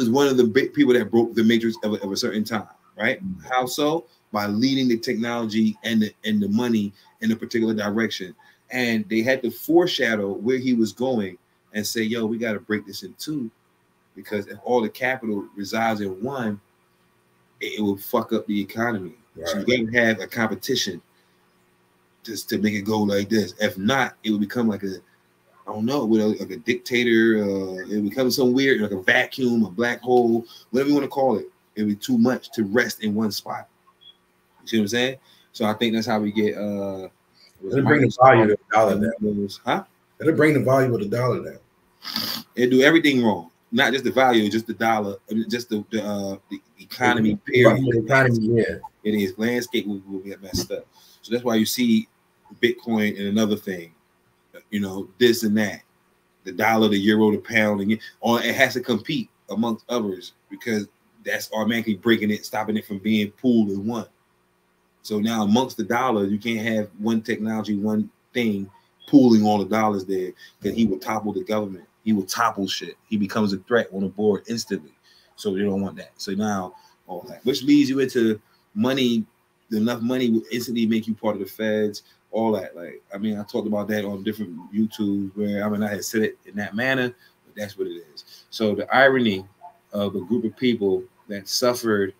S2: one of the people that broke the matrix of a certain time, right? Mm-hmm. How so? By leading the technology and the money in a particular direction. And they had to foreshadow where he was going and say, yo, we got to break this in 2, because if all the capital resides in one, it will fuck up the economy. Right. So you got to have a competition just to make it go like this. If not, it would become like like a dictator. It would become some weird, like a vacuum, a black hole, whatever you want to call it. It would be too much to rest in one spot. You see what I'm saying? So I think that's how we get.
S1: It'll bring the value of the dollar down.
S2: Huh?
S1: It'll bring the value of the dollar down.
S2: It'll do everything wrong. Not just the value, just the dollar, just the economy. Period.
S1: The economy, yeah.
S2: It is. Landscape will get messed up. So that's why you see Bitcoin and another thing. You know, this and that. The dollar, the euro, the pound, and it has to compete amongst others, because that's automatically breaking it, stopping it from being pooled in one. So now amongst the dollar, you can't have one technology, one thing pooling all the dollars there, because he will topple the government. He will topple shit. He becomes a threat on the board instantly. So they don't want that. So now all that, which leads you into money enough money will instantly make you part of the feds. All that, like, I mean, I talked about that on different YouTube where, I mean, I had said it in that manner, but that's what it is. So the irony of a group of people that suffered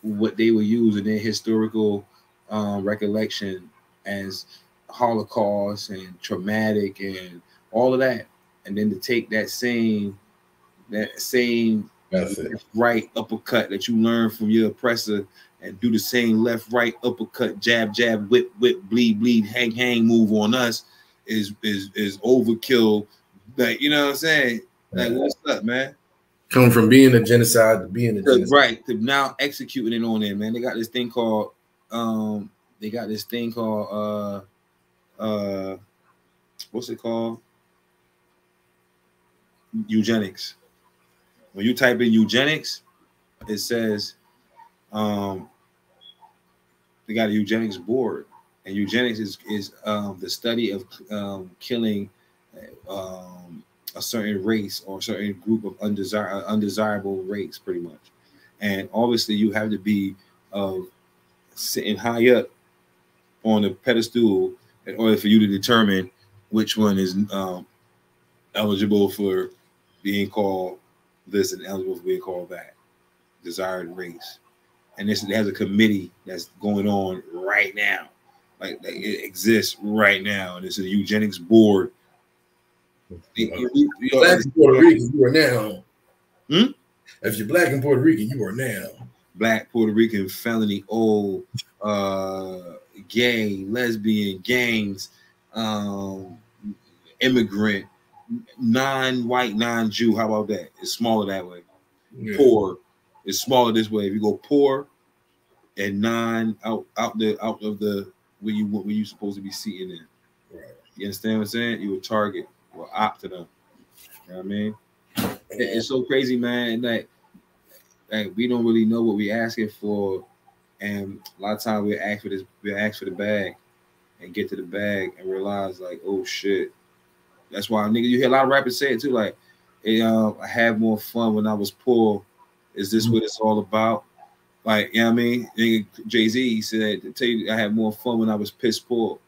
S2: what they will use in their historical recollection as Holocaust and traumatic and all of that, and then to take that same
S1: method,
S2: right uppercut that you learned from your oppressor and do the same left right uppercut, jab jab, whip whip, bleed bleed, hang hang move on us is overkill. Like, you know what I'm saying? Like, what's up, man?
S1: Coming from being a genocide to being a genocide,
S2: right, to now executing it on there, man. They got this thing called what's it called? Eugenics. When you type in eugenics, it says they got a eugenics board, and eugenics is the study of killing a certain race or a certain group of undesirable race, pretty much. And obviously, you have to be sitting high up on the pedestal in order for you to determine which one is eligible for being called this and eligible for being called that desired race. And this, it has a committee that's going on right now, like it exists right now, and it's a eugenics board.
S1: Black and Puerto Rican, you are now. If you're black and Puerto Rican, you are now.
S2: Black, Puerto Rican, felony, old, gay, lesbian, gangs, immigrant, non-white, non-Jew. How about that? It's smaller that way. Yeah. Poor, it's smaller this way. If you go poor and non out of the where you supposed to be seating in. Right. You understand what I'm saying? You would target or opt to them. You know what I mean? It's so crazy, man. Like we don't really know what we're asking for, and a lot of times we ask for the bag, and get to the bag and realize like, oh shit. That's why, nigga, you hear a lot of rappers say it too, like, hey, I had more fun when I was poor. Is this what it's all about? Like, you know what I mean? Nigga, Jay-Z said, to tell you, I had more fun when I was piss poor.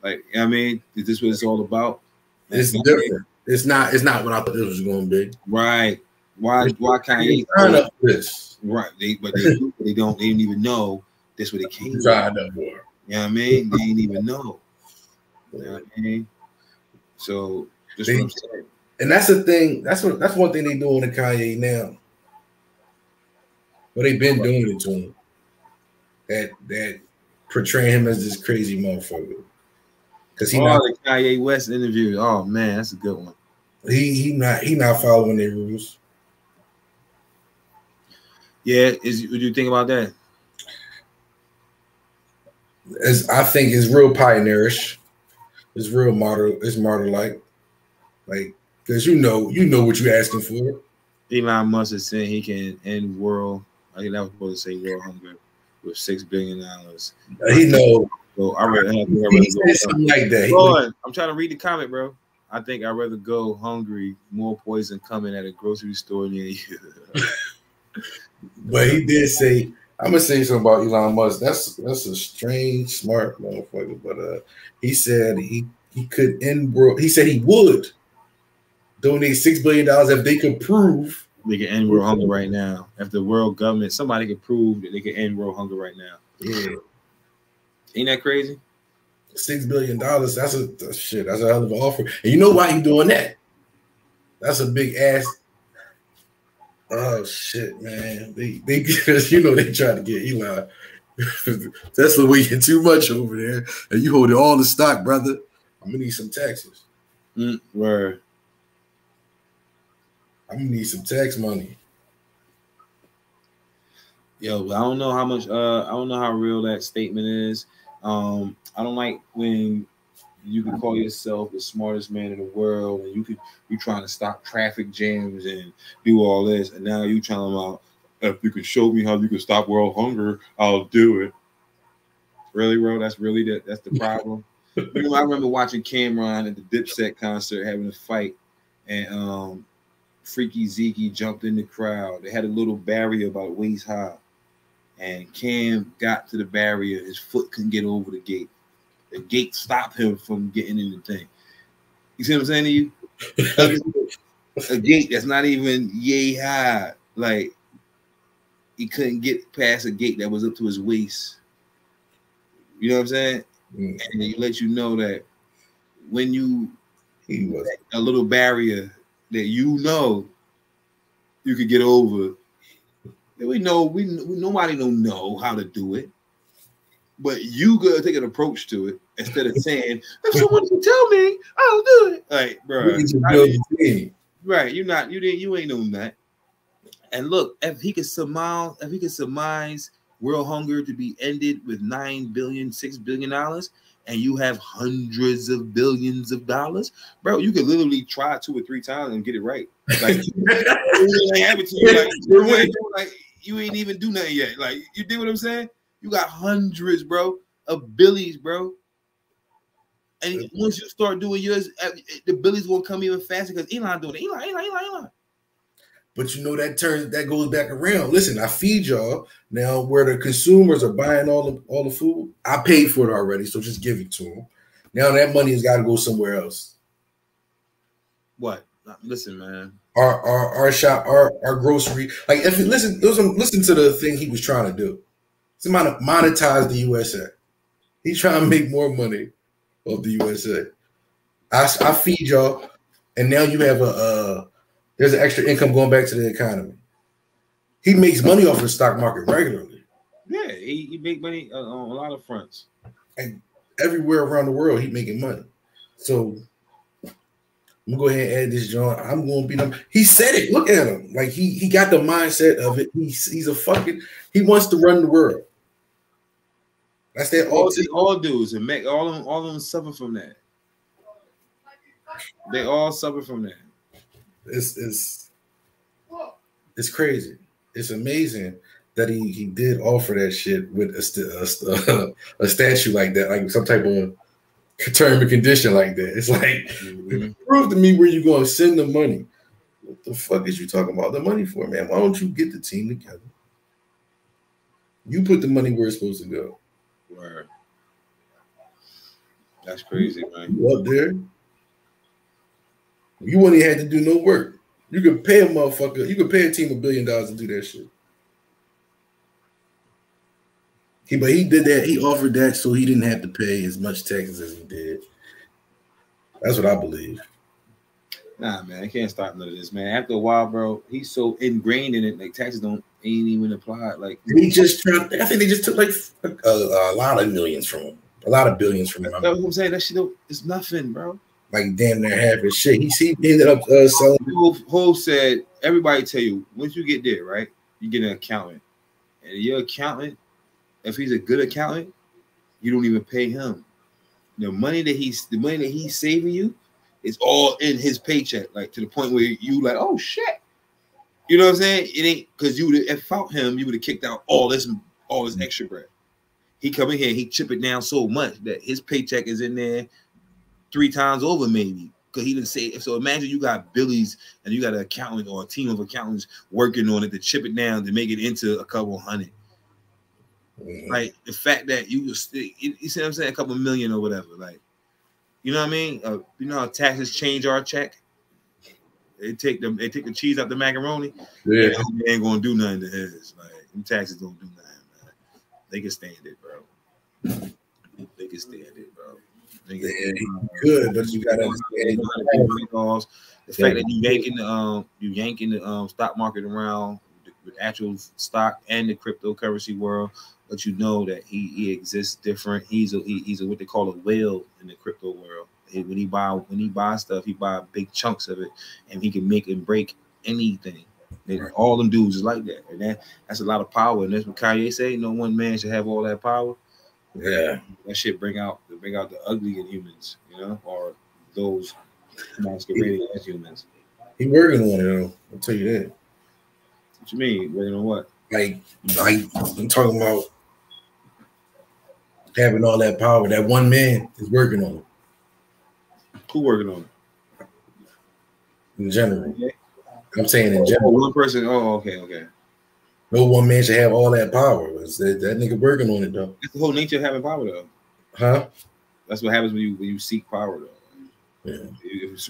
S2: Like, you know what I mean? Is this what it's all about?
S1: It's different. It's not what I thought this was going to be.
S2: Right. Why Kanye?
S1: This.
S2: Right. They didn't even know this what it came
S1: from. You
S2: know what I mean? They didn't even know. You know what I mean? So just what I'm saying.
S1: And that's the thing. That's one thing they doing to Kanye now. Well, they've been doing it to him. That portraying him as this crazy motherfucker. Because
S2: the Kanye West interview. Oh man, that's a good one.
S1: He not following their rules.
S2: Yeah, what do you think about that?
S1: I think it's real pioneerish. It's real martyr-like. Like, because you know what you're asking for.
S2: Elon Musk is saying he can end world. I think that was supposed to say world hunger with $6 billion.
S1: He know.
S2: So I rather
S1: said something like that.
S2: Lord, I'm trying to read the comment, bro. I think I'd rather go hungry, more poison coming at a grocery store near you.
S1: But he did say, I'm gonna say something about Elon Musk. That's a strange, smart motherfucker. But he said he could end world. He said he would donate $6 billion if they could prove
S2: they can end world hunger right now. If the world government, somebody could prove that they can end world hunger right now.
S1: Yeah,
S2: ain't that crazy?
S1: $6 billion. That's a hell of an offer. And you know why he's doing that? That's a big ass. Oh shit, man! They they try to get Elon. That's the way you're too much over there, and you holding all the stock, brother. I'm gonna need some taxes.
S2: Word.
S1: I'm gonna need some tax money.
S2: Yo, I don't know how much. I don't know how real that statement is. I don't like when you can call yourself the smartest man in the world, and you trying to stop traffic jams and do all this, and now you telling about if you could show me how you can stop world hunger, I'll do it. Really, bro? That's the problem. I remember watching Cameron at the Dipset concert having a fight, and Freaky Zeke jumped in the crowd. They had a little barrier about waist high, and Cam got to the barrier. His foot couldn't get over the gate. The gate stopped him from getting in the thing. You see what I'm saying to you? A gate that's not even yay high. Like, he couldn't get past a gate that was up to his waist. You know what I'm saying? And it lets you know that when you a little barrier that you know you could get over. Nobody don't know how to do it, but you gotta take an approach to it instead of saying, if someone can tell me, I'll do it. Like, bro, right? You ain't known that. And look, if he could surmise world hunger to be ended with $9 billion, $6 billion, and you have hundreds of billions of dollars, bro, you could literally try 2 or 3 times and get it right. Like, you ain't even do nothing yet. Like, you dig what I'm saying? You got hundreds, bro, of billies, bro. And once you start doing yours, the billies will come even faster because Elon doing it. Elon.
S1: But you know that goes back around. Listen, I feed y'all now. Where the consumers are buying all the food, I paid for it already, so just give it to them. Now that money has got to go somewhere else.
S2: What? Listen, man.
S1: Our shop, our grocery. Like, if you listen to the thing he was trying to do. It's about to monetize the USA. He's trying to make more money of the USA. I feed y'all, and now you have there's an extra income going back to the economy. He makes money off the stock market regularly.
S2: Yeah, he make money on a lot of fronts.
S1: And everywhere around the world, he's making money. So I'm gonna go ahead and add this, John. I'm gonna be them. He said it. Look at him. Like he got the mindset of it. He wants to run the world. That's that
S2: all dudes and make all of them suffer from that. They all suffer from that.
S1: It's crazy. It's amazing that he did offer that shit with a statue like that, like some type of term and condition like that. It's like, prove to me where you're going to send the money. What the fuck is you talking about the money for, man? Why don't you get the team together? You put the money where it's supposed to go.
S2: Word. That's crazy, man.
S1: You up there? You wouldn't even have to do no work. You could pay a motherfucker. You could pay a team $1 billion to do that shit. But he did that. He offered that so he didn't have to pay as much taxes as he did. That's what I believe.
S2: Nah, man, I can't stop none of this, man. After a while, bro, he's so ingrained in it, like taxes ain't even applied. Like
S1: he just tried. I think they just took like a lot of millions from him, a lot of billions from him.
S2: That's what I'm saying. That shit is nothing, bro.
S1: Like damn near half his shit. He ended up selling.
S2: Ho said, everybody tell you once you get there, right? You get an accountant, and your accountant, if he's a good accountant, you don't even pay him. The money that he's saving you is all in his paycheck, like to the point where you like, oh shit. You know what I'm saying? It ain't because without him, you would have kicked out all this extra bread. He come in here, he chip it down so much that his paycheck is in there 3 times over, maybe, because he didn't say it. So imagine you got billies and you got an accountant or a team of accountants working on it to chip it down to make it into a couple hundred. Like the fact that you see what I'm saying, a couple million or whatever, like, you know what I mean? You know how taxes change our check? They take the cheese out the macaroni.
S1: Yeah,
S2: they ain't gonna do nothing to his. Like, them taxes don't do nothing, man. They can stand it, bro. They can stand it, bro.
S1: Good, but you gotta understand
S2: the fact that you yanking the stock market around with actual stock and the cryptocurrency world, but you know that he exists different. He's a what they call a whale in the crypto world. When he buy stuff, he buy big chunks of it, and he can make and break anything. All them dudes is like that, and that's a lot of power. And that's what Kanye say: no one man should have all that power.
S1: Yeah,
S2: that shit bring out the ugly in humans, you know, or those masquerading as humans.
S1: He working on it, though. I'll tell you that.
S2: What you mean working on what?
S1: Like I'm talking about having all that power. That one man is working on it.
S2: Who working on it?
S1: In general, I'm saying in general.
S2: One person. Oh, okay.
S1: No one man should have all that power. That nigga working on it though.
S2: That's the whole nature of having power though.
S1: Huh?
S2: That's what happens when you seek power though.
S1: Yeah.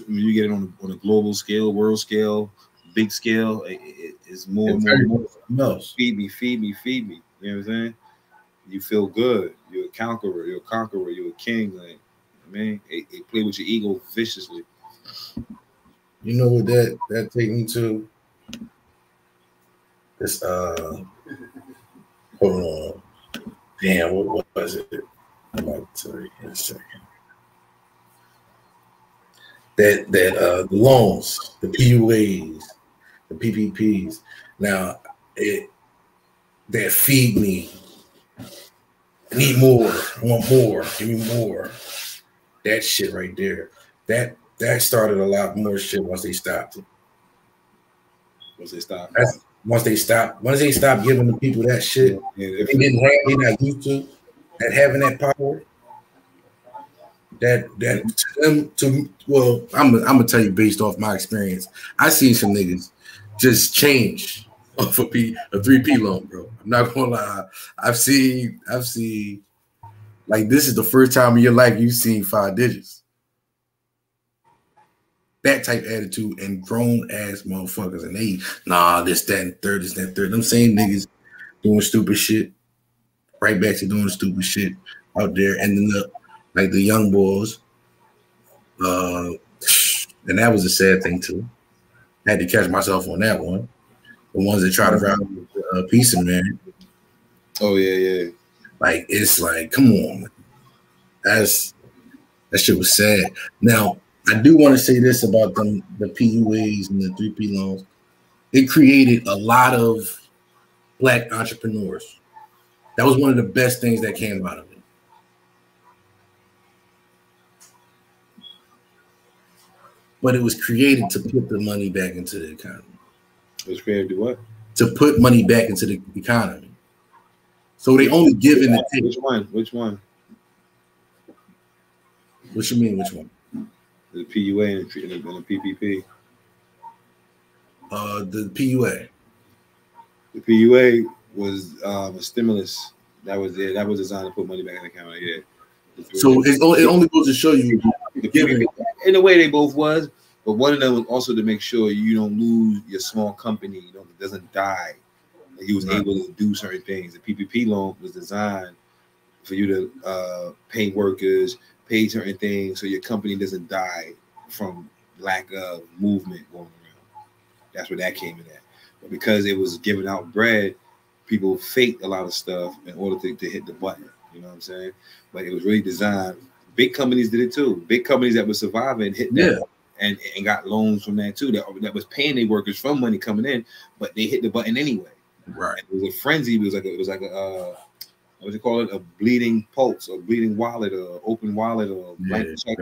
S2: When you get it on a global scale, world scale, big scale, it's more and more. Feed me. You know what I'm saying? You feel good. You're a conqueror. You're a king. Like, I mean, they play with your ego viciously.
S1: You know what that take me to? This hold on. Damn, what was it? I'm about to tell you in a second. That the loans, the PUAs, the PPPs. Now that feed me. I need more. I want more. Give me more. That shit right there. That started a lot more shit once they stopped it.
S2: Once they stopped.
S1: Once they stopped giving the people that shit, they didn't have, they not used to that having that power. That to them, well, I'm gonna tell you based off my experience. I seen some niggas just change off a 3P loan, bro. I'm not gonna lie. I've seen like this is the first time in your life you've seen 5 digits. That type attitude and grown ass motherfuckers, and they this, that, and third, this, that, and third. Them same niggas doing stupid shit, right back to doing stupid shit out there, ending up like the young boys. And that was a sad thing too. I had to catch myself on that one. The ones that try to rob Peace and Man.
S2: Oh yeah.
S1: Like it's like, come on, that shit was sad. Now I do want to say this about the PUAs and the 3P loans. It created a lot of Black entrepreneurs. That was one of the best things that came out of it. But it was created to put the money back into the economy.
S2: It was created to what?
S1: To put money back into the economy. So they only give in the
S2: Which one?
S1: What you mean, which one?
S2: The PUA and the PPP.
S1: The PUA.
S2: The PUA was a stimulus that was there. That was designed to put money back in the account. Yeah.
S1: So it only goes to show you.
S2: In a way, they both was, but one of them was also to make sure you don't lose your small company. It doesn't die. Like he was able to do certain things. The PPP loan was designed for you to pay workers, pay certain things, so your company doesn't die from lack of movement going around. That's where that came in at. But because it was giving out bread, people faked a lot of stuff in order to hit the button. You know what I'm saying? But it was really designed. Big companies did it too. Big companies that were surviving hit that and got loans from that too. That was paying their workers from money coming in, but they hit the button anyway.
S1: Right.
S2: And it was a frenzy. It was like a what do you call it? A bleeding pulse, or bleeding wallet, or open wallet, or blank check.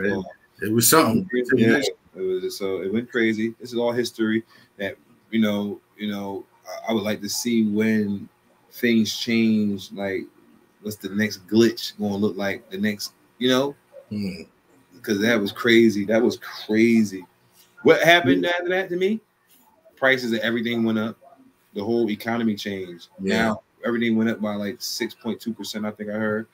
S1: It was something.
S2: Yeah, it was so it went crazy. This is all history that I would like to see when things change. Like, what's the next glitch going to look like? The next, because that was crazy. That was crazy. What happened after that to me? Prices of everything went up. The whole economy changed.
S1: Yeah.
S2: Now everything went up by like 6.2%. I think I heard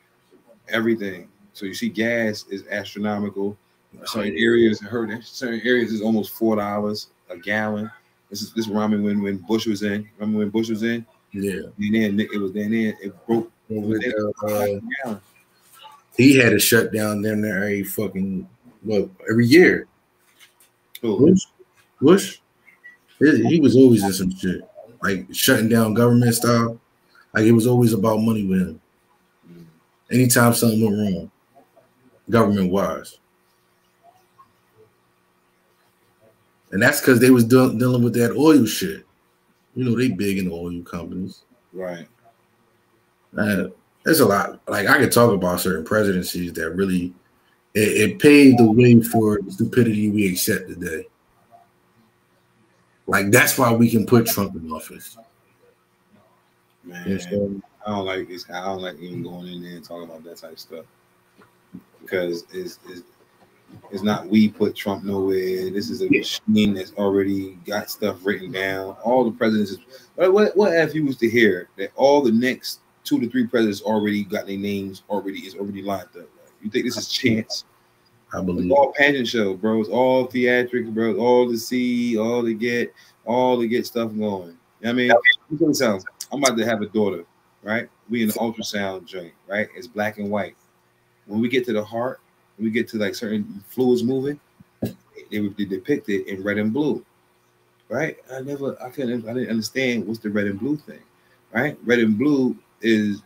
S2: everything. So you see, gas is astronomical. Certain areas is almost $4 a gallon. This ramen when Bush was in. Remember when Bush was in?
S1: Yeah.
S2: And then it broke.
S1: He had to shut down them there every year.
S2: Who?
S1: Bush? He was always in some shit. Like shutting down government style. Like it was always about money with him. Anytime something went wrong, government wise. And that's because they was dealing with that oil shit. They big in the oil companies.
S2: Right.
S1: There's a lot. Like I could talk about certain presidencies that really it paved the way for the stupidity we accept today. Like that's why we can put Trump in office.
S2: Man, I don't like this. I don't like even going in there and talking about that type of stuff because It's not we put Trump nowhere. This is a machine that's already got stuff written down. All the presidents. What if you was to hear that all the next 2 to 3 presidents already got their names already lined up? Like, you think this is chance?
S1: I believe
S2: it's all pageant show, bro. It's all theatrics, bro. It's all to see, all to get stuff going. You know what I mean, I'm about to have a daughter, right? We in the ultrasound joint, right? It's black and white. When we get to the heart, when we get to like certain fluids moving, they depict it in red and blue, right? I didn't understand what's the red and blue thing, right? Red and blue is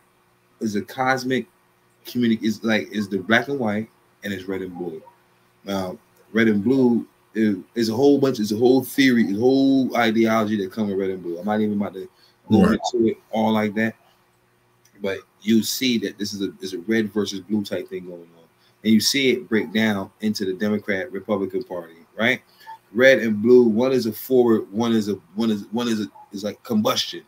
S2: a cosmic is the black and white, and it's red and blue. Now, red and blue is a whole bunch, it's a whole theory, a whole ideology that comes with red and blue. I'm not even about to go into it all like that, but you see that this is a red versus blue type thing going on, and you see it break down into the Democrat Republican Party, right? Red and blue, one is a forward, one is like combustion.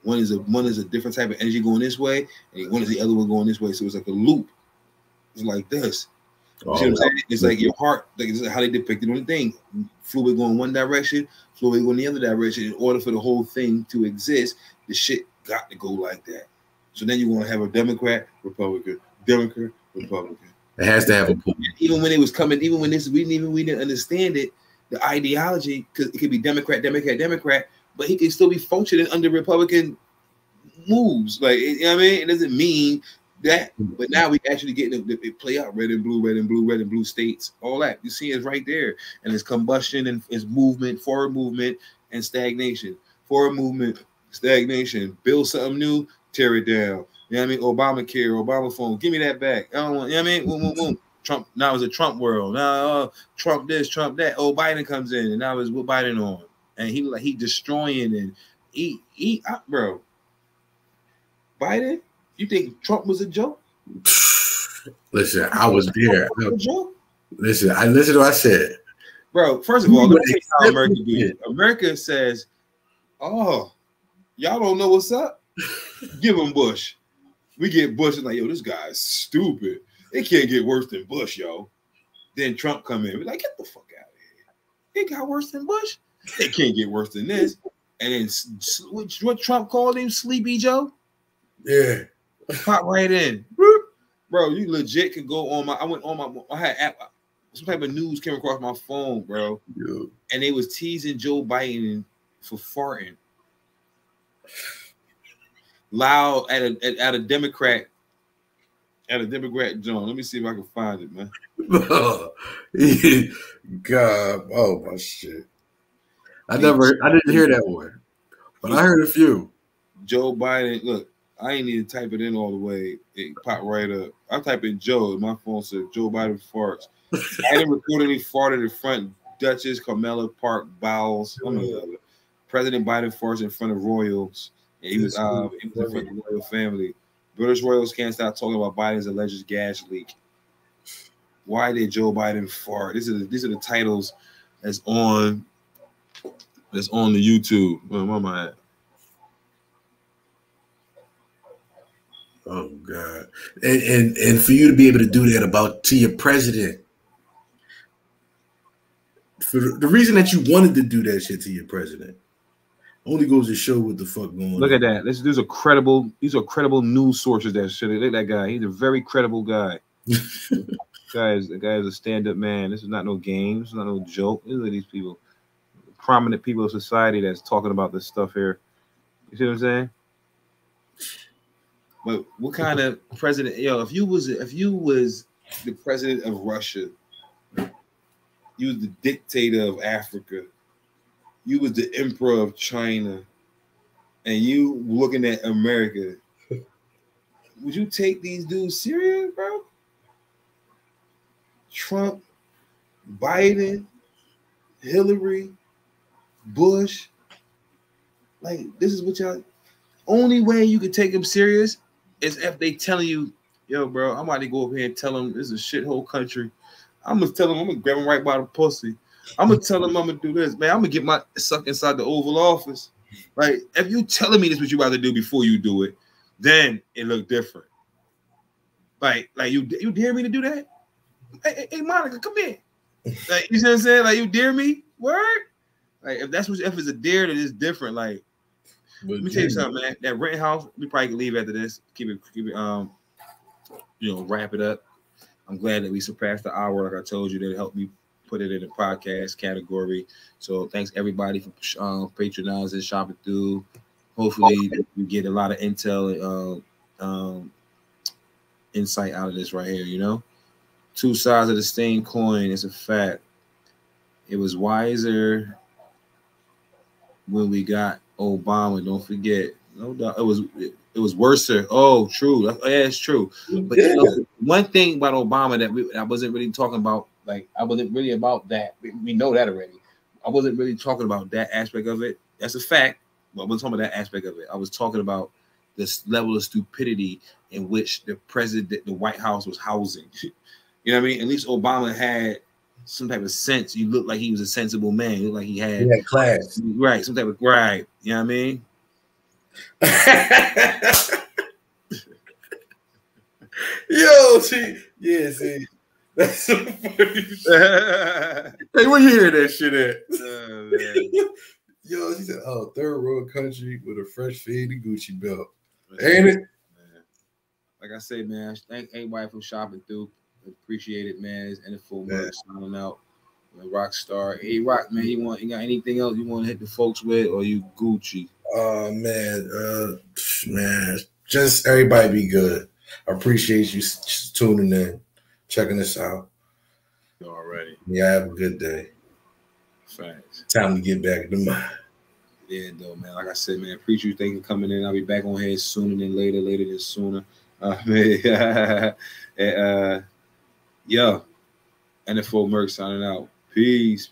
S2: One is a different type of energy going this way, and one is the other one going this way. So it's like a loop. It's like this. You see what I'm saying? It's like your heart, like this is how they depicted on the thing. Fluid going one direction, fluid going the other direction. In order for the whole thing to exist, the shit got to go like that. So then you want to have a Democrat, Republican, Democrat, Republican.
S1: It has to have a point.
S2: Even when it was coming, even when we didn't understand it, the ideology, because it could be Democrat, Democrat, Democrat, but he could still be functioning under Republican moves. Like, you know what I mean? It doesn't mean that, but now we actually getting it play out red and blue, red and blue, red and blue states, all that. You see it's right there. And it's combustion and it's movement, forward movement and stagnation. Forward movement, stagnation. Build something new, tear it down. You know what I mean? Obamacare, Obama phone, give me that back. I don't want, you know what I mean? Boom, boom, boom. Trump, now it's a Trump world. Now Trump this, Trump that. Oh, Biden comes in, and now it's what Biden on. And he destroying and he bro. Biden, you think Trump was a joke?
S1: Listen, I was there. Listen, I listened to what I said.
S2: Bro, first of all, let me tell you how America do it. America says, oh, y'all don't know what's up? Give them Bush. We get Bush and like, yo, this guy's stupid. It can't get worse than Bush, yo. Then Trump come in. We're like, get the fuck out of here. It got worse than Bush? It can't get worse than this. And then what Trump called him, Sleepy Joe?
S1: Yeah.
S2: Pop right in. Bro, you legit could go on I had some type of news came across my phone, bro. Yeah. And they was teasing Joe Biden for farting. Loud at a Democrat John. Let me see if I can find it, man.
S1: God, oh my shit. I didn't hear that one, but I heard a few.
S2: Joe Biden, look, I ain't need to type it in all the way. It popped right up. I type in Joe, and my phone said Joe Biden farts. Biden reportedly farted in front Duchess Carmela Park bowels. President Biden farts in front of royals. And he was in front of the royal family. British royals can't stop talking about Biden's alleged gas leak. Why did Joe Biden fart? These are the titles that's on the YouTube. Where am I at?
S1: Oh God! And for you to be able to do that to your president, for the reason that you wanted to do that shit to your president, only goes to show what the fuck going on.
S2: Look at that. These are credible news sources that shit. Look at that guy. He's a very credible guy. The guy is a stand-up man. This is not no game. This is not no joke. Look at these people, prominent people of society that's talking about this stuff here. You see what I'm saying? But what kind of president? Yo, if you was the president of Russia, you was the dictator of Africa, you was the emperor of China, and you looking at America, would you take these dudes serious, bro? Trump, Biden, Hillary, Bush, like this is what y'all. Only way you could take them serious is if they telling you, yo, bro, I'm about to go over here and tell them this is a shithole country. I'm gonna tell them, I'm gonna grab them right by the pussy. I'm gonna tell them I'm gonna do this, man. I'm gonna get my suck inside the Oval Office. Like, if you telling me this what you about to do before you do it, then it look different. Like you dare me to do that? Hey, Monica, come here. Like, you see what I'm saying? Like, you dare me? Word? Like, if it's a dare, then it's different. Like, let me tell you something, man. That rent house, we probably can leave after this. Keep it, wrap it up. I'm glad that we surpassed the hour, like I told you, that helped me put it in the podcast category. So thanks everybody for patronizing, shopping through. Hopefully we get a lot of intel and insight out of this right here, you know? Two sides of the same coin. It's a fact. It was wiser when we got Obama. Don't forget. No doubt. It was worse. Oh, true. Yeah, it's true. But one thing about Obama that I wasn't really talking about, like, I wasn't really about that. We know that already. I wasn't really talking about that aspect of it. That's a fact. But I wasn't talking about that aspect of it. I was talking about this level of stupidity in which the White House was housing. You know what I mean? At least Obama had some type of sense. You looked like he was a sensible man. You looked like he had
S1: class.
S2: Right, some type of right. You know what I mean?
S1: Yo, see. That's so funny. Hey, where you hear that shit at? Yo, she said, "Oh, third world country with a fresh faded Gucci belt." Ain't it?
S2: Man. Like I said, man, thank everybody for shopping through. Appreciate it, man. It's NFOmurk signing out. Rocstar. Hey, Rock, man, you got anything else you want to hit the folks with, or you Gucci?
S1: Oh man, just everybody be good. I appreciate you tuning in, checking us out.
S2: Already.
S1: Yeah, have a good day.
S2: Thanks.
S1: Time to get back to mine.
S2: Yeah, though, man. Like I said, man, appreciate you. Thank you for coming in. I'll be back on here sooner than later than sooner. Yeah. NFOmurk signing out. Peace.